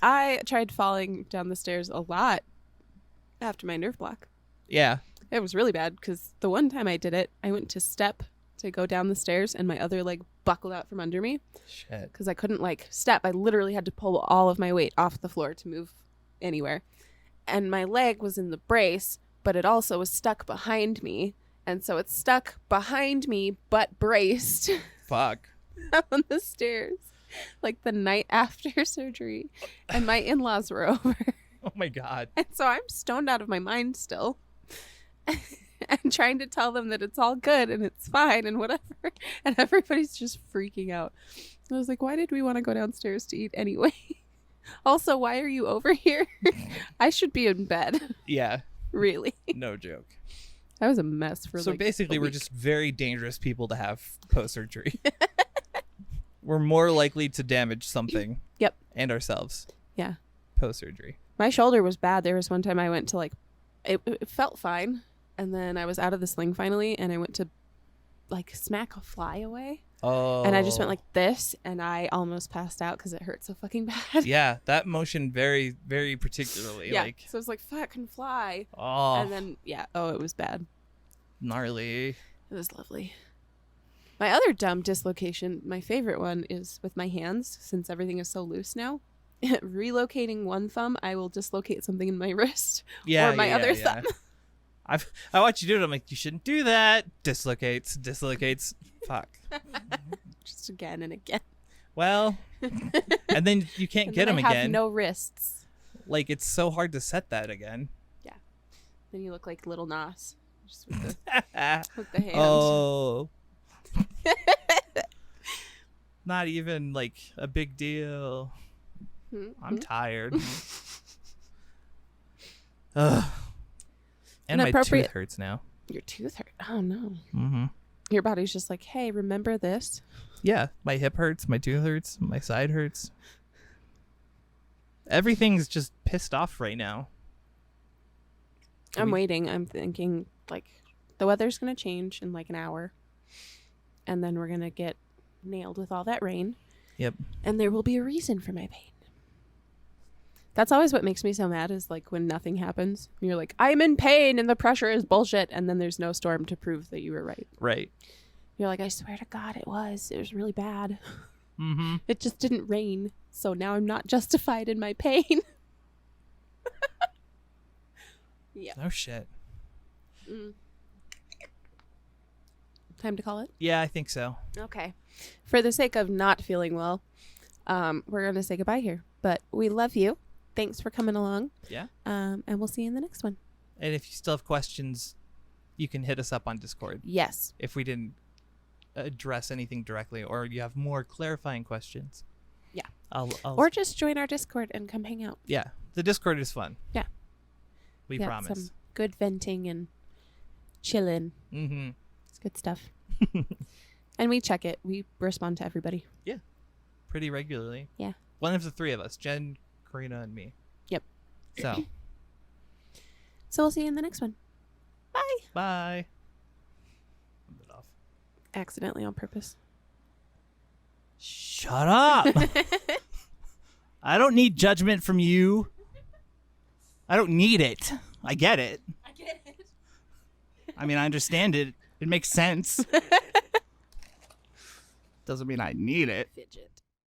I tried falling down the stairs a lot after my nerve block. yeah. It was really bad because the one time I did it, I went to step to go down the stairs and my other leg buckled out from under me Shit. because I couldn't like step. I literally had to pull all of my weight off the floor to move anywhere. And my leg was in the brace, but it also was stuck behind me. And so it's stuck behind me, but braced Fuck. on the stairs like the night after surgery. And my in-laws were over. Oh my God. And so I'm stoned out of my mind still. And trying to tell them that it's all good and it's fine and whatever. And everybody's just freaking out. I was like, why did we want to go downstairs to eat anyway? Also, why are you over here? I should be in bed. Yeah. Really. No joke. That was a mess for So like basically, a we're week. just very dangerous people to have post-surgery. We're more likely to damage something. Yep. And ourselves. Yeah. Post-surgery. My shoulder was bad. There was one time I went to like, it felt fine. And then I was out of the sling finally. And I went to like smack a fly away. Oh. And I just went like this. And I almost passed out because it hurt so fucking bad. Yeah, that motion very, very particularly. Yeah. Like, So I was like, fucking fly. oh, And then, it was bad. gnarly. It was lovely. My other dumb dislocation, my favorite one, is with my hands, since everything is so loose now. Relocating one thumb, I will dislocate something in my wrist Yeah, or my other thumb. I watch you do it. I'm like, you shouldn't do that. Dislocates. Fuck. Just again and again. Well, and then you can't And get then them I have again. no wrists. Like, it's so hard to set that again. Then you look like Little Nas, just with the hand. Oh. Not even like a big deal. I'm tired. Ugh. And my Inappropriate- tooth hurts now. Your tooth hurt. Oh no. Mm-hmm. Your body's just like, hey, remember this? Yeah, my hip hurts, my tooth hurts, my side hurts. Everything's just pissed off right now. I'm waiting. I'm thinking like the weather's gonna change in like an hour, and then we're gonna get nailed with all that rain. Yep. And there will be a reason for my pain. That's always what makes me so mad, is like when nothing happens. You're like, I'm in pain and the pressure is bullshit, and then there's no storm to prove that you were right. Right. You're like, I swear to God it was really bad. Mm-hmm. It just didn't rain, so now I'm not justified in my pain. Yeah. Oh shit. Time to call it? Yeah, I think so. Okay. For the sake of not feeling well, we're going to say goodbye here. But we love you. Thanks for coming along. Yeah. And we'll see you in the next one. And if you still have questions, you can hit us up on Discord. Yes. If we didn't address anything directly, or you have more clarifying questions. Yeah. I'll Or just join our Discord and come hang out. yeah, the Discord is fun. Yeah. We Yeah, promise. some good venting and chilling. Mm-hmm. It's good stuff. And we check it. We respond to everybody. Yeah. Pretty regularly. Yeah. One of the three of us, Jen, Karina, and me. Yep. So we'll see you in the next one. Bye. Bye. It off. Accidentally on purpose. Shut up. I don't need judgment from you. I don't need it. I get it. I mean, I understand it. It makes sense. Doesn't mean I need it. Fidget.